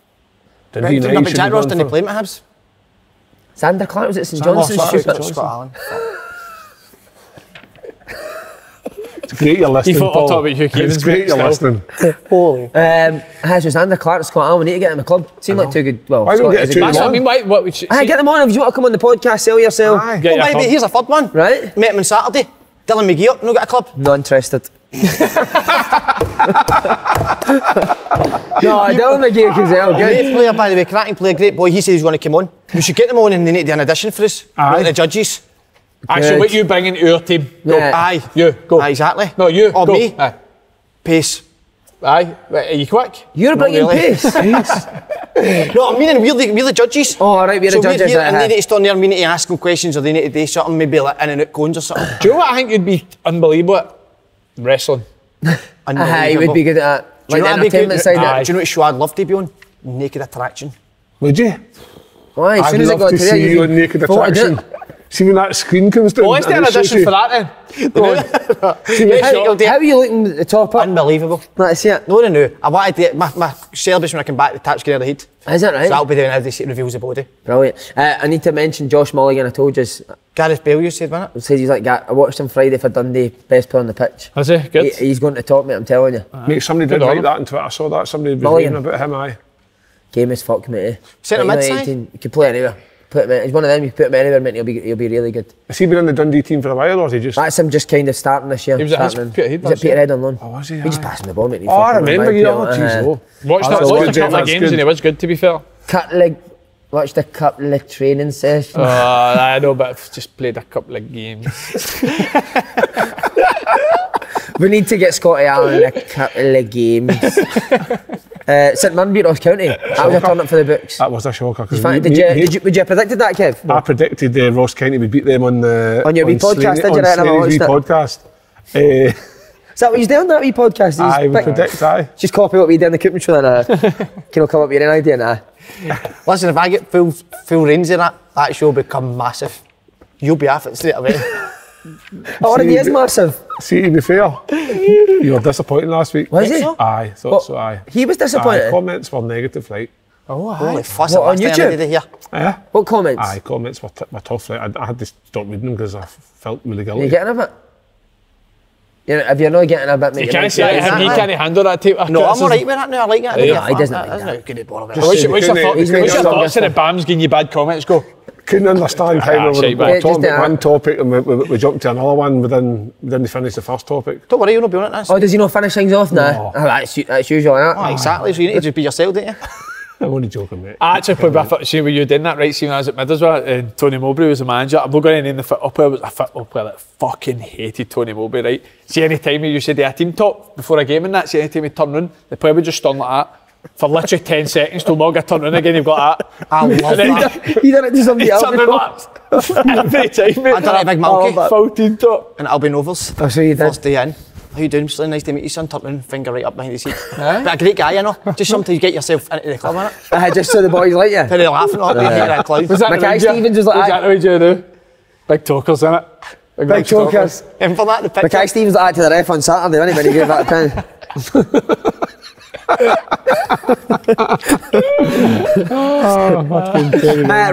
Dundee United. No, but Jack Ross didn't play him at Hibs. Xander Clark was at St Johnstone. Scott Allen. great you're listening, He thought I'll Paul. talk about Hugh Keevins. It's great you're listening. Holy. Hi, Susanna Clark, Scott. We need to get him a club. Seem like too good. Well, Why don't we Scott get is a good. That's what I mean. What we Aye, get them on. If you want to come on the podcast, sell yourself. Aye. Get Oh, your maybe club. here's a third one. Right? Met him on Saturday. Dylan McGee up, no got a club. Not interested. No, Dylan McGee can sell. Great Good. player, by the way, cracking player, great boy. He said he's going to come on. We should get them on and they need to do an audition for us. Aye. Like the judges. Actually, what you bring into our team? Go. Yeah. Aye. You go. Aye, exactly. No, you. Or go. me. Aye. Pace. Aye. Are you quick? You're Not bringing really. pace. No, I mean, we're the judges. Oh, all right, we're the judges. Here, and they need to stand there and we need to ask them questions or they need to do something, maybe like in and out cones or something. Do you know what I think you'd be unbelievable at? Wrestling. Aye, he would be good at that. Do you Like know the what I'd be good entertainment side of Aye. it. Do you know what show I'd love to be on? Naked Attraction. Would you? Why? As I'd soon as it love got to to there, see you on you Naked thought I'd do Attraction. it. See when that screen comes down. Oh, let's do an and it shows audition you- for that then. Go on. How are you looking at the top up? Unbelievable. Let's see it. No. I wanted to, my celebration when I come back, the tap's getting out of the head. Is that right? So that'll be doing how they reveals the body. Brilliant. I need to mention Josh Mulligan. I told you. Gareth Bale, you said, wasn't it? Said he's like, I watched him Friday for Dundee, best player on the pitch. Is he? Good. He's going to top, mate, I'm telling you. Mate, somebody Good did on write him. that on Twitter. I saw that. Somebody was Mulligan. reading about him, aye. Game as fuck, mate. Centre Like, mid you know, side? 18, you can play anywhere. Put him in. He's one of them, you put him anywhere, mate, he'll be really good. Has he been in the Dundee team for a while, or is he just... That's him just kind of starting this year. He was at starting Peterhead He's at last year. Peterhead on loan. Oh, was he? He just Aye. passed him the ball, mate. Oh, I remember you. Oh, jeez, oh. Watched that's a good, couple of that's games good. and he was good, to be fair. Watched a couple of training sessions. I know, but I've just played a couple of games. We need to get Scotty Allen in a couple of games. St Mirren beat Ross County. That was a turn up for the books. That was a shocker. 'Cause Would me- you have predicted that, Kev? I predicted Ross County would beat them on the... On your wee podcast, Slaney- did you? on I never Slaney's wee watched podcast. Is that what he's doing, that wee podcast? I would predict, aye. Just copy what we did in the Cooperman show and can I come up with an idea now? Listen, if I get full reins of that show will become massive. You'll be off it straight away. Already is massive. See, to be fair, you were disappointed last week. Was he? so? Aye, thought What? so, aye. He was Aye, disappointed. comments were negative, like. Oh, holy fuss What, on last thing I YouTube? needed to hear. Yeah. What comments? Aye, comments were tough. Like, I had to stop reading them because I felt really Are guilty. you getting a bit? If you're not getting a bit, mate, You you're can't not say getting him, he a bit. can't handle that type of No, I'm criticism. alright with that now. I like that. Yeah, he doesn't like That's that. not good to bother about. What's your He's thoughts not on the BAM's giving you bad comments? Go. Couldn't understand how we shite, were man. talking Just, about one topic and we jumped to another one. We didn't finish the first topic. Don't worry, you're not doing it. That's Oh, does he not finish things off now? No. Oh, that's usually that. oh, exactly. So you need to just be yourself, don't you? I'm only joking, mate. I actually played with see when you were doing that right, see when I was at Middlesbrough and Tony Mowbray was the manager. I'm not going to name the football player, but a football player that fucking hated Tony Mowbray, right? See, any time he used to do a team talk before a game and that, see, any time he turned round, the player would just stand like that for literally 10 seconds till Morgan turned round again, you've got that. I love that. He done it to somebody He else. turned round like every time, mate. I done it, Big Malky. Full team talk. And I'll be novels. Oh, so you did. First day in. How you doing, Slaney? Nice to meet you, son. Turn round, finger right up behind the seat. But a great guy, you know. Just sometimes get yourself into the club, innit? Just so the boys like you. They're laughing at me, that clown. Was that Mackay the way you- Stevens was like was that. that the way you do? Big talkers, innit? Big chokers. And for that, the picture. Mackay Stevens like that to the ref on Saturday, wasn't he, when he gave that pen?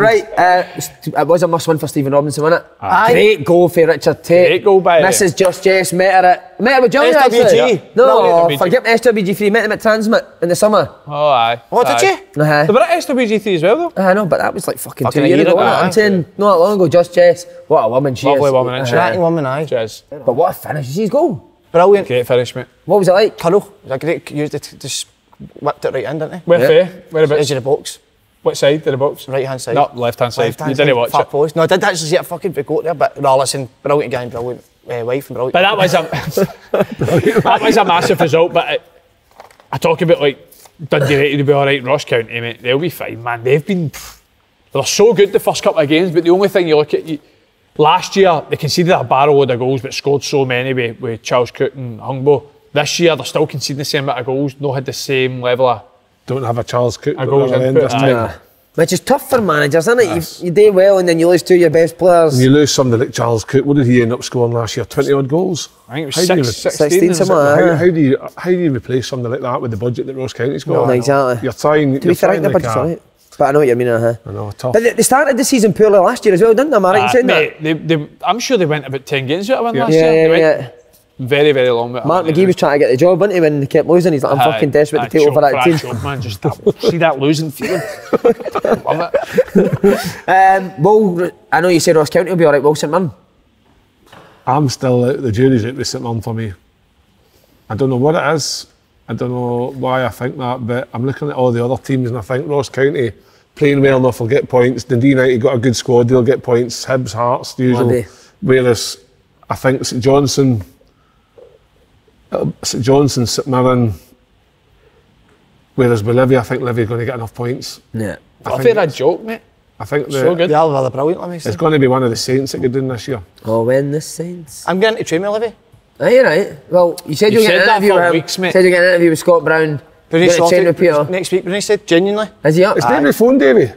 It was a must-win for Stephen Robinson, wasn't it? Aye. Great goal for Richard Tate. Great goal by Mrs. Just Jess met her with Johnny, SWG. actually. No, SWG. forget the SWG3, met him at Transmit in the summer. Oh, aye. What did you? They were at SWG3 as well, though. I know, but that was like fucking 2 Fucking a years year ago, ago, wasn't it? I'm aye. saying, not that long ago, Just Jess. What a woman she Lovely is. woman, isn't she? Cracking woman, aye. Cheers. But what a finish. You see his goal? Brilliant. Great finish, mate. What was it like? Tunnel. It was a great, used it to just whipped it right in, didn't he? Where Yeah. Whereabouts? Edge of the box. What side of the box? Right hand side. No, left hand side. Left-hand You didn't side, watch far it. post. No, I did actually see it fucking go there, but no, listen, brilliant game, brilliant wife and brilliant. But that was a that was a massive result. But I talk about like Dundee United will be all right, Ross County, mate. They'll be fine, man. They're so good the first couple of games, but the only thing you look at, last year they conceded a barrel load of goals, but scored so many with Charles Cook and Hungbo. This year they're still conceding the same amount of goals, not had the same level of Don't have a Charles Cook. goals at the end input, this aye. time. Which is tough for managers, isn't it? Yes. You do well and then you lose two of your best players. And you lose somebody like Charles Cook. What did he end up scoring last year? 20 odd goals. I think it How was do you 16 something like that. How do you replace somebody like that with the budget that Ross County's got? No, exactly. You're trying. To be fair, I think the budget's alright. But I know what you mean, I know, tough. But they started the season poorly last year as well, didn't they? Am I right in saying that? mate, I'm sure they went about 10 games out of win last Yeah, year. yeah, They went yeah. Very, very long with Mark McGee was trying to get the job, wasn't he, when they kept losing? He's like, I'm fucking desperate to take over that team. Job, man, just see that losing feeling. Love it. Well, I know you said Ross County will be alright. Will St Mirren? I'm still out. The jury's out with St Mirren for me. I don't know what it is. I don't know why I think that, but I'm looking at all the other teams and I think Ross County playing well enough will get points. Dundee United got a good squad, they'll get points. Hibs, Hearts, the usual. Whereas I think St Johnstone, St Mirren, whereas with Livy, I think Livy are going to get enough points. Yeah. I think that joke, mate. I think so good. They are rather brilliant, let me say. It's going to be one of the Saints that get in this year. Oh, when the Saints? I'm going to train with Livy. Are you right? Well, you said you were getting an interview with him. Weeks, mate. Said you're getting an interview with Scott Brown. Next week, Bruni said, genuinely. Is he up? It's Davey phone, Davey.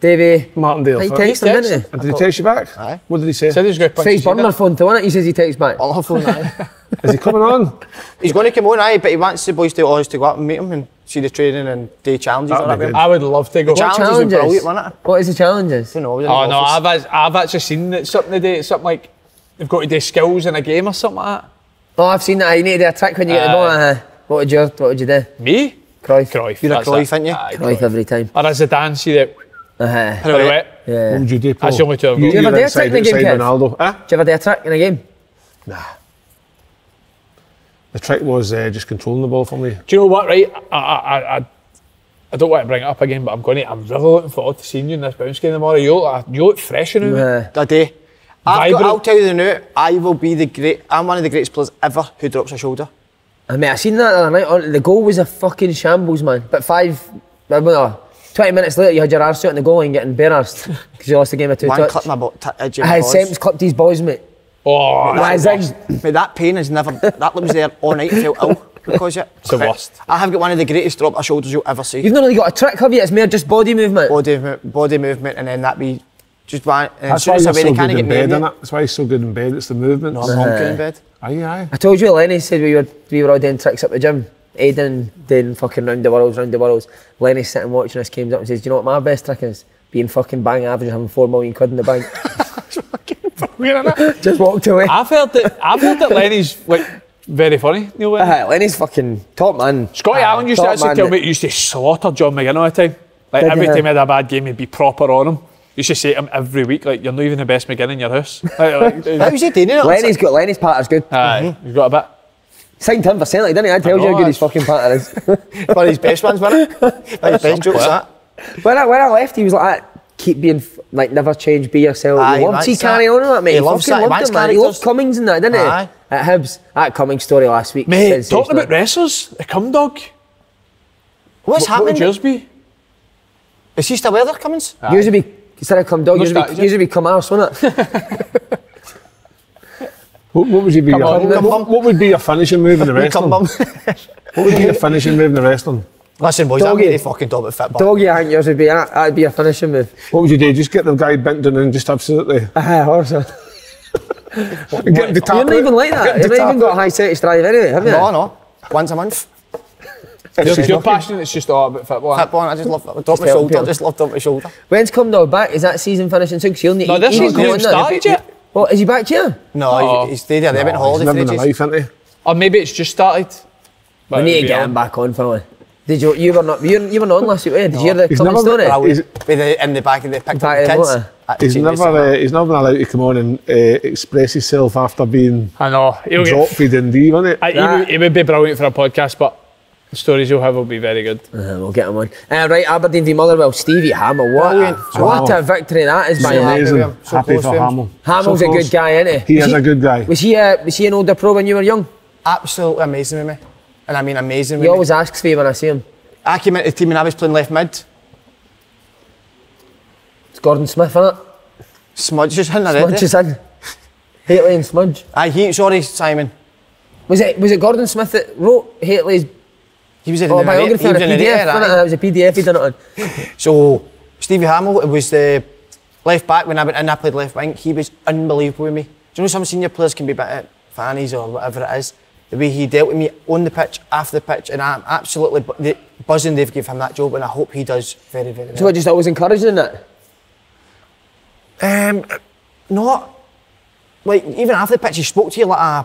Davey Martindale. He texted him, didn't he? And did he text you back? Aye. What did he say? Said he was going to punch his burner phone too, wasn't it? He says he texts back. On her phone, aye. Is he coming on? He's going to come on, aye, but he wants the boys to always to go up and meet him and see the training and do challenges. I would love to go. The challenges were brilliant, wasn't it? What is the challenges? I don't know. Oh no, I've actually seen that something today. It's something like they've got to do skills in a game or something like that. Oh, I've seen that. You need to do a trick when you get the ball. What would you do? Me? Cruyff. You're a Cruyff, aren't you? Cruyff every time. Or as a dance, see that. Pirouette. Yeah. What would you do, Paul? That's the only two I've got. Do you ever do a trick in a game, Kev? Ronaldo. Do you ever do a trick in a game? Nah. The trick was just controlling the ball for me. Do you know what, right? I don't want to bring it up again, but I'm really looking forward to seeing you in this bounce game tomorrow. You look fresh in it. I do. I'll tell you now, I'm one of the greatest players ever who drops a shoulder. I seen that the other night. The goal was a fucking shambles, man. But 20 minutes later, you had your arse out in the goal and getting bare-arsed because you lost the game of 2 touch. One clipped my butt. Sam's clipped his boys, mate. Oh, mate, that pain is never. That was there all night. I felt ill because of it. It's the worst. I have got one of the greatest drop of shoulders you'll ever see. You've not really got a trick, have you? It's more just body movement. Body movement, and then that be just one. That's why he's so good in bed, isn't it? That's why he's so good in bed. It's the movement. No, I'm honking in bed. Aye. I told you, Lenny said we were all doing tricks at the gym. Aidan doing fucking round the worlds. Lenny's sitting watching us, came up and says, do you know what my best trick is? Being fucking bang average, having 4 million quid in the bank. Just walked away. I've heard that Lenny's like very funny, Neil. Lenny's fucking top man. Scotty Allen used to actually tell me he used to slaughter John McGinn all the time. Like every time he had a bad game, he'd be proper on him. He used to say to him every week, like, you're not even the best McGinn in your house. How's he doing it? Lenny's patter's good. He's got a bit. Signed him for Slaney, didn't he? I told you how good his fucking patter is. One of his best ones, wasn't it? One of his best jokes, that. When I left, he was like that. Keep being, like, never change, be yourself. He loves he carry on with that, mate. He loves that. He loved Cummings and that, didn't he? Aye. At Hibs. That Cummings story last week. Mate, talking about wrestlers, the cum dog. What's happening? What would yours be? Is he still there, Cummings? Usually be, instead of cum dog, usually be cum arse, wouldn't it? What would you be? What would be your finishing move in the wrestling? What would be your finishing move in the wrestling? Listen, boys, I'm really fucking top at football. Doggy, I think yours would be that'd be a finishing move. What would you do? Just get the guy bent down and just absolutely. Horse. You're not even like that. You've not even got a high set drive anyway, have you? No. Once a month. You're passionate, it's just all about football. Football, I just love drop my shoulder. I just love drop my shoulder. When's Cum Dog back? Is that season finishing soon? Because he'll need. No, this season's not started yet. Well, is he back here? No, he stayed there. They went on holiday for ages. Life, isn't he? Or maybe it's just started. We need to get him back on for one. Did you were not on last week? Did you hear the Cummings story? In the back of the picked up the kids. He's never been allowed to come on and express himself after being dropped for Dundee, wasn't it? He would be brilliant for a podcast, but the stories he'll have will be very good. We'll get him on. Right, Aberdeen v Motherwell, Stevie Hamill. What a victory that is by him. Happy for Hamill. Hamill's a good guy, isn't he? He is a good guy. Was he an older pro when you were young? Absolutely amazing with me. And I mean amazing with me. He always always asks for you when I see him. I came into the team and I was playing left mid. It's Gordon Smith, isn't it? Smudge is in already. Smudge is in. Hateley and Smudge. Sorry, Simon. Was it Gordon Smith that wrote Hateley's biography on a PDF? It was a PDF he done it on. So, Stevie Hamill, it was the left back when I went in, I played left wing. He was unbelievable with me. Do you know some senior players can be a bit fannies or whatever it is? The way he dealt with me on the pitch, after the pitch, and I'm absolutely buzzing they've given him that job, and I hope he does very, very well. So, just always encouraging in that? Not like even after the pitch, he spoke to you like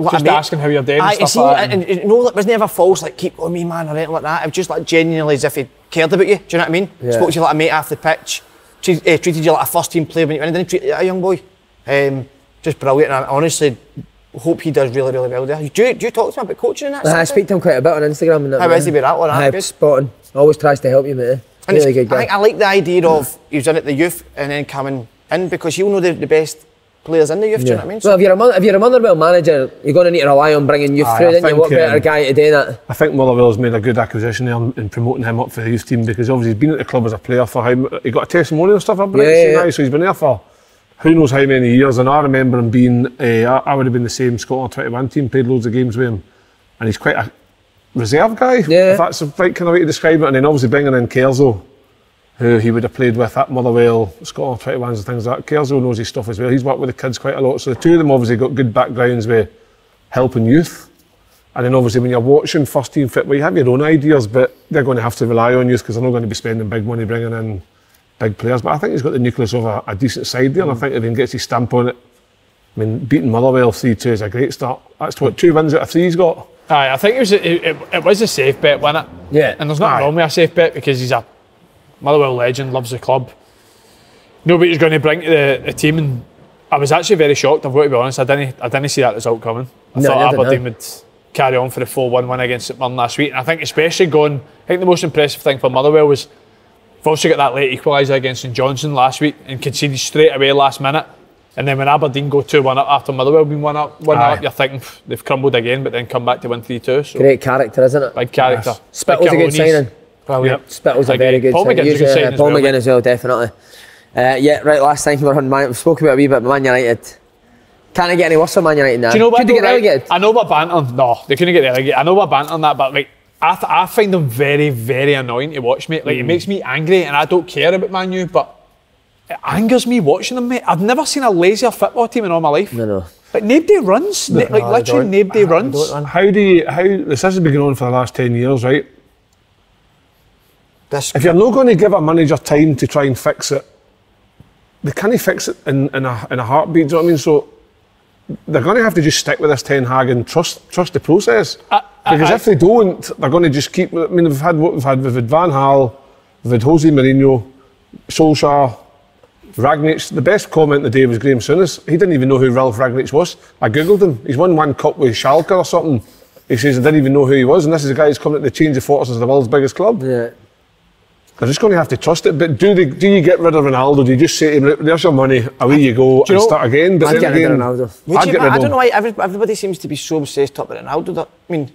Just asking how you're doing and stuff like that. And it wasn't ever false, like, keep on me, man, or anything like that. It was just like genuinely as if he cared about you. Do you know what I mean? Yeah. Spoke to you like a mate off the pitch, treated you like a first team player when you went in, didn't treat you like a young boy. Just brilliant, and I honestly hope he does really, really well there. Do you talk to him about coaching and that? I speak to him quite a bit on Instagram. And that, how is he with that one? Spot on. Always tries to help you, mate. And really good guy. I think I like the idea of he was in at the youth and then coming in, because he'll know the best players in the youth. Do you know what I mean? Well, if you're a Motherwell manager, you're going to need to rely on bringing youth through. Then what better guy to do that? I think Motherwell's made a good acquisition there in promoting him up for the youth team, because obviously he's been at the club as a player for he got a testimonial and stuff up now, so he's been there for who knows how many years. And I remember him being, I would have been the same Scotland 21 team, played loads of games with him, and he's quite a reserve guy, if that's the right kind of way to describe it. And then obviously bringing in Kerzo, who he would have played with at Motherwell, Scotland 21s and things like that. Kerzo knows his stuff as well. He's worked with the kids quite a lot. So the two of them obviously got good backgrounds with helping youth. And then obviously when you're watching first team fit, well, you have your own ideas, but they're going to have to rely on youth because they're not going to be spending big money bringing in big players. But I think he's got the nucleus of a decent side there, and I think if he gets his stamp on it, I mean, beating Motherwell 3-2 is a great start. That's what, 2 wins out of 3 he's got. Aye, I think it was a safe bet, wasn't it? Yeah. And there's nothing wrong with a safe bet, because he's a Motherwell legend, loves the club. Nobody's going to bring to the team, and I was actually very shocked, I've got to be honest. I didn't see that result coming. I thought Aberdeen would carry on for the 4-1 win against St Mirren last week. And I think especially I think the most impressive thing for Motherwell was they've also got that late equaliser against St Johnstone last week and conceded straight away last minute. And then when Aberdeen go 2-1 up after Motherwell being 1 up, you're thinking they've crumbled again, but then come back to win 3-2. So great character, isn't it? Big character. Yes. Spittle's a good signing. Yep. Spittle's a very good signing. Paul McGinn's a good signing. Paul McGinn as well, definitely. Last time we were on we spoke about a wee bit, Man United. Can't they get any worse for Man United now? Do you know what? Could they get relegated? I know we're bantering. No, they couldn't get relegated. I know we're bantering that, but like, I find them very, very annoying to watch, mate. Like, it makes me angry, and I don't care about Man U, but it angers me watching them, mate. I've never seen a lazier football team in all my life. No. Like, nobody runs. Literally nobody runs. How this has been going on for the last 10 years, right? If you're not going to give a manager time to try and fix it, they can't fix it in a heartbeat. Do you know what I mean? So they're going to have to just stick with this Ten Hag and trust the process. Because if they don't, they're going to just keep. I mean, we've had Van Gaal, we've had Jose Mourinho, Solskjaer, Rangnick. The best comment of the day was Graham Souness. He didn't even know who Ralph Rangnick was. I googled him. He's won 1 cup with Schalke or something. He says I didn't even know who he was, and this is a guy who's coming to change the fortunes of the world's biggest club. Yeah. They're just going to have to trust it. But do you get rid of Ronaldo? Do you just say to him, there's your money, away you go, and start again? But I'd get rid of Ronaldo. I don't know why everybody seems to be so obsessed up with Ronaldo. I mean,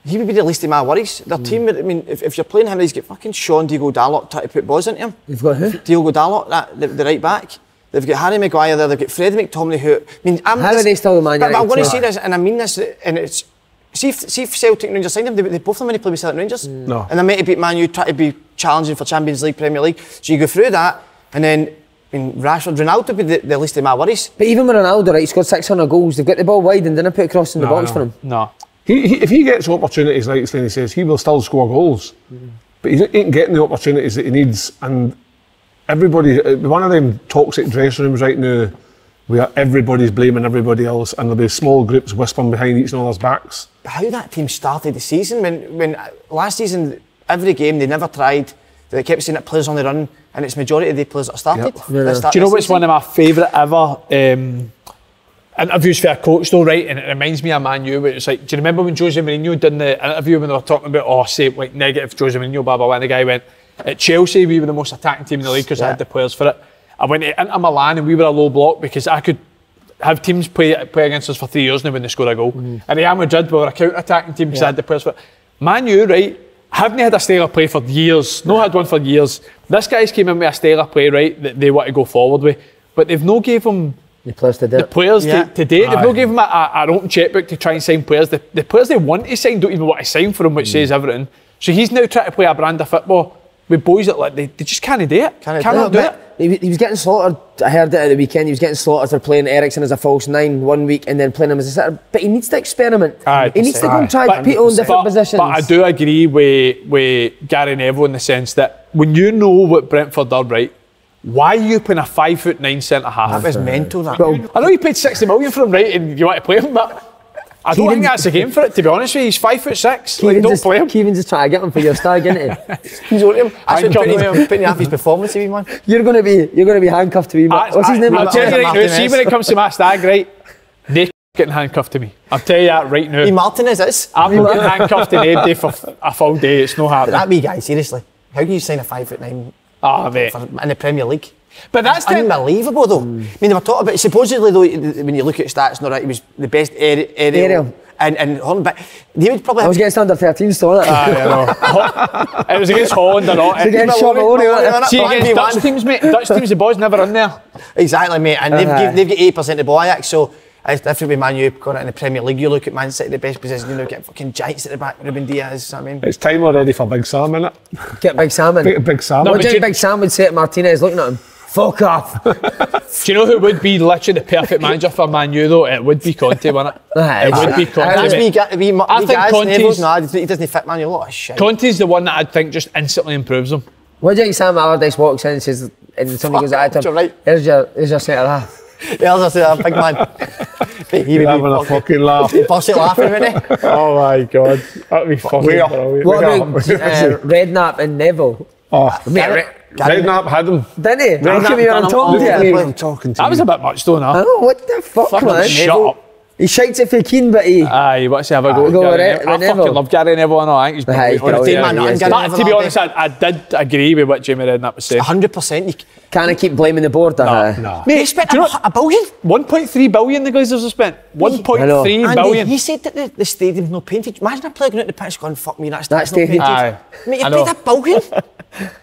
he would be the least of my worries. Their team, I mean, if you're playing him, he's got fucking Sean Diogo Dalot trying to put balls into him. You've got who? Diogo Dalot, the right back. They've got Harry Maguire there, they've got Freddie McTominay, who, I mean, how are they still the Man United? But I'm going to say this, and I mean this, and it's, see if Celtic and Rangers signed him, they both of them when they play with Celtic and Rangers. No. And they're meant to beat Man U, try to be challenging for Champions League, Premier League. So you go through that, and then, I mean, Rashford, Ronaldo would be the least of my worries. But even with Ronaldo, right, he scored 600 goals, they've got the ball wide and didn't put a cross in the box for him. No. If he gets opportunities, like Slaney says, he will still score goals. But he ain't getting the opportunities that he needs. And everybody, one of them toxic dressing rooms right now, where everybody's blaming everybody else, and there'll be small groups whispering behind each other's backs. But how that team started the season, when last season, every game they never tried, they kept saying that players on the run, and it's majority of the players that started. Do you know what's one of my favourite ever interviews for a coach though, right? And it reminds me of Man U, where it's like, do you remember when Jose Mourinho did the interview when they were talking about, like negative Jose Mourinho, blah, blah, blah, and the guy went, at Chelsea we were the most attacking team in the league because I had the players for it. I went to Inter Milan and we were a low block because I could have teams play against us for 3 years now when they score a goal. And Real Madrid, we were a counter-attacking team because I had the players for it. Man U, right, haven't had a style of play for years, not had one for years. This guy's came in with a style of play, right, that they want to go forward with, but they've not gave him the players to do it. To date. They've not given him an open checkbook to try and sign players. The players they want to sign don't even want to sign for him, which says everything. So he's now trying to play a brand of football with boys that like they just can't do it. Cannot do it. He was getting slaughtered. I heard it at the weekend. He was getting slaughtered for playing Eriksen as a false 9 1 week and then playing him as a sitter. But he needs to experiment. He needs to go and try people in different positions. But I do agree with Gary Neville in the sense that when you know what Brentford are, right, why are you playing a 5'9" centre half? That was mental. That. I know you paid 60 million for him, right, and you want to play him, but I don't think that's a game for it, to be honest with you. He's 5'6". Like, don't play him. Keevan's just trying to get him for your stag, isn't he? He's on him. That's what putting off his performance, man. You're going to be handcuffed to me. What's his name? I'll tell you right now, see when it comes to my stag, right? They're getting handcuffed to me. I'll tell you that right now. Martinez is. I'm not getting handcuffed to anybody for a full day. It's no happening. That wee guy, seriously. How can you sign a 5'9" mate. in the Premier League? But that's unbelievable, though. I mean, they were talking about, supposedly, though, when you look at stats, no, right, he was the best aerial. And Holland, but they would probably. I was against under 13 still, wasn't it? I know. It was against Holland or not. It's against Sean. See, against Dutch teams, mate. Dutch teams, the ball's never in there. Exactly, mate. And they've got 8% of the ball, Ajax, so it's different with Man U going out in the Premier League. You look at Man City, the best position, get fucking giants at the back, Ruben Diaz, I mean. It's time already for Big Sam, innit? Get Big Sam in. Big Sam. What do you think Big Sam would say to Martinez looking at him? Fuck off. Do you know who would be literally the perfect manager for Man U though? It would be Conte, wouldn't it? It would be Conte. I think Conte's... he doesn't fit Man U, a lot of shit. Conte's the one that I'd think just instantly improves him. What do you think Sam Allardyce walks in and says, and somebody goes at him, right. Here's your centre half. There's a centre big man. He would having a fucking laugh. He'd bust it laughing, wouldn't he? Oh my God. That'd be fucking brilliant. What about Redknapp and Neville? Redknapp had him. Didn't he? I'm talking to That was a bit much though, no? I know, what the fuck, man? Shut up. He shakes it for Keane, but he... Aye, what's he have a go go at with Gary it, Neville? I fucking love Gary Neville, I know. I think he's brilliant. To be honest, I did agree with what Jamie Redknapp was saying. 100%. Can I keep blaming the board? No. Mate, he spent a billion. 1.3 billion the Glazers have spent. 1.3 billion. He said that the stadium's not painted. Imagine a player going out the pitch going, fuck me, that stadium's not painted. Aye. Mate, you paid a billion.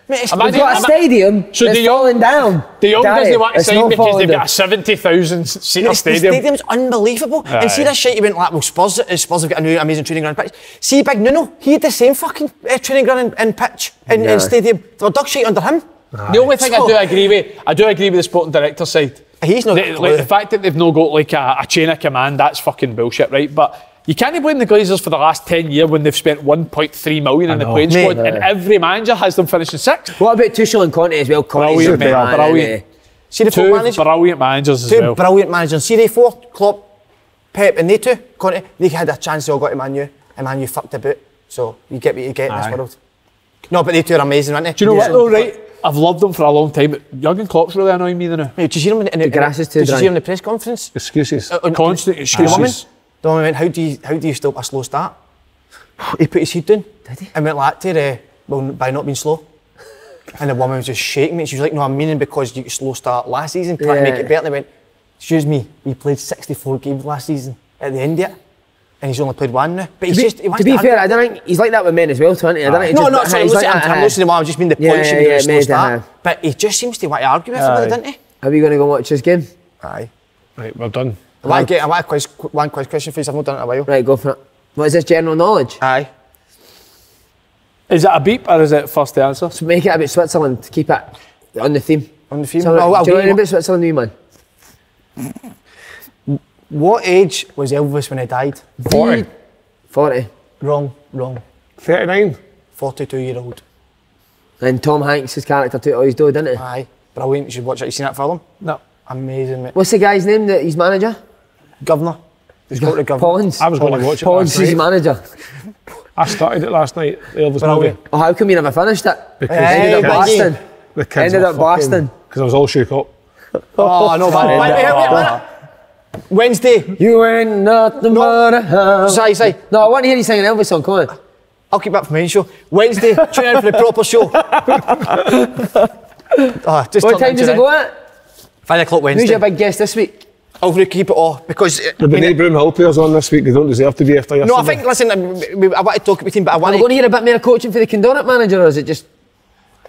Mate, We've got a stadium that's falling down. The Young doesn't want to sign because they've got a 70,000 seat stadium. The stadium's unbelievable. Aye. And see this shit, you went like, well, Spurs have got a new amazing training ground pitch. See Big Nuno, he had the same fucking training ground and pitch in stadium. There were dug shit under him. The only thing I do agree with the sporting director side. He's not the fact that they've not got like a chain of command, that's fucking bullshit, right? But you can't blame the Glazers for the last 10 years when they've spent 1.3 million in the playing squad, and every manager has them finishing sixth. What about Tuchel and Conte as well? Brilliant. See the four managers? Brilliant managers as well. Two brilliant managers. See the four, Klopp, Pep, and they two, Conte, they had a chance, they all got to Man U, and Man U fucked the boot. So you get what you get in this world. No, but they two are amazing, aren't they? Do you know what though, right? I've loved them for a long time, but Jurgen Klopp's really annoying me now. Did you see him in the press conference? Excuses. Constant excuses. The woman went, how do you stop a slow start? He put his head down. Did he? And went like to by not being slow. And the woman was just shaking me. She was like, no, I'm meaning because you slow start last season, trying to make it better. And I went, excuse me, we played 64 games last season at the end of it. And he's only played one now. But to be fair, I don't think he's like that with men as well, too, isn't he? I'm listening to him, I just mean the point should be slow start. But he just seems to want to argue with everybody, doesn't he? Are we going to go watch this game? Aye. Right, we're done. I want one quick question for you, I've not done it in a while. Right, go for it. What is this, general knowledge? Aye. Is it a beep or is it first to answer? So make it about Switzerland, to keep it on the theme. On the theme? So, do you know anything about Switzerland, you man? What age was Elvis when he died? 40. 40. Wrong. 39. 42-year-old. And Tom Hanks' character took all his dough, didn't he? Aye. Brilliant, you should watch it. You seen that film? No. Amazing, mate. What's the guy's name, his manager? Governor. He's got the governor. Pons. I was going to watch it Pons is his manager. I started it last night, the Elvis movie. Oh, how come you never finished it? Because ended up blasting. Because I was all shook up. Oh, no, man. Wait. Wednesday. You ain't nothing but a house. Say. No, I want to hear you sing an Elvis song, come on. I'll keep that for my show. Wednesday, tune in for the proper show. What time does it go at? 5 o'clock Wednesday. Who's your big guest this week? I'll keep it off because... The Benet Broomhill players on this week, they don't deserve to be after yesterday. No, I think, listen, I want to talk about the team, but I want to... Are we going to hear a bit more coaching for the Condorcet manager, or is it just...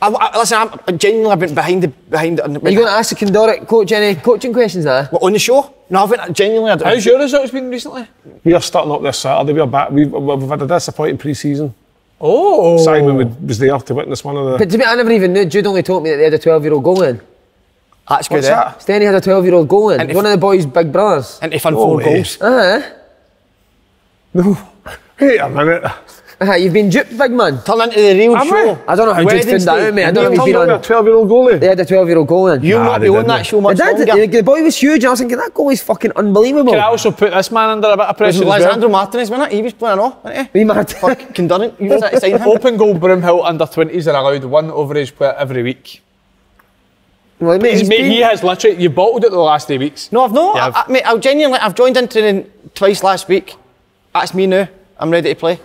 Listen, I'm genuinely behind the... Are you going to ask the Condorcet coach any coaching questions now? What, on the show? No, I've genuinely... How's your results been recently? We are starting up this Saturday, we're back. We've had a disappointing pre-season. Oh! Simon was there to witness one of the... But to be, I never even knew, Jude only told me that they had a 12-year-old goal in. That's good, Slaney had a 12-year-old goal in. One of the boys' big brothers. And he found 4 goals. No. Wait a minute. You've been duped, big man. Turn into the real show. I don't know how Jude found that out, mate. I don't know if he's been on. A 12-year-old goalie. They had a 12-year-old goalie. You'll not be on that show much longer. The boy was huge, and I was thinking, that goalie's fucking unbelievable. Can I also put this man under a bit of pressure as well? Alessandro Martinez, wasn't it? He was playing off, wasn't he? He mad. Fucking done it. You was that sign him. Open goal Broomhill under 20s are allowed one overage player every week. Well, mate, He has literally, you bottled it the last 2 weeks. No, I've not. Mate, I've genuinely, I've joined in training twice last week. That's me now. I'm ready to play.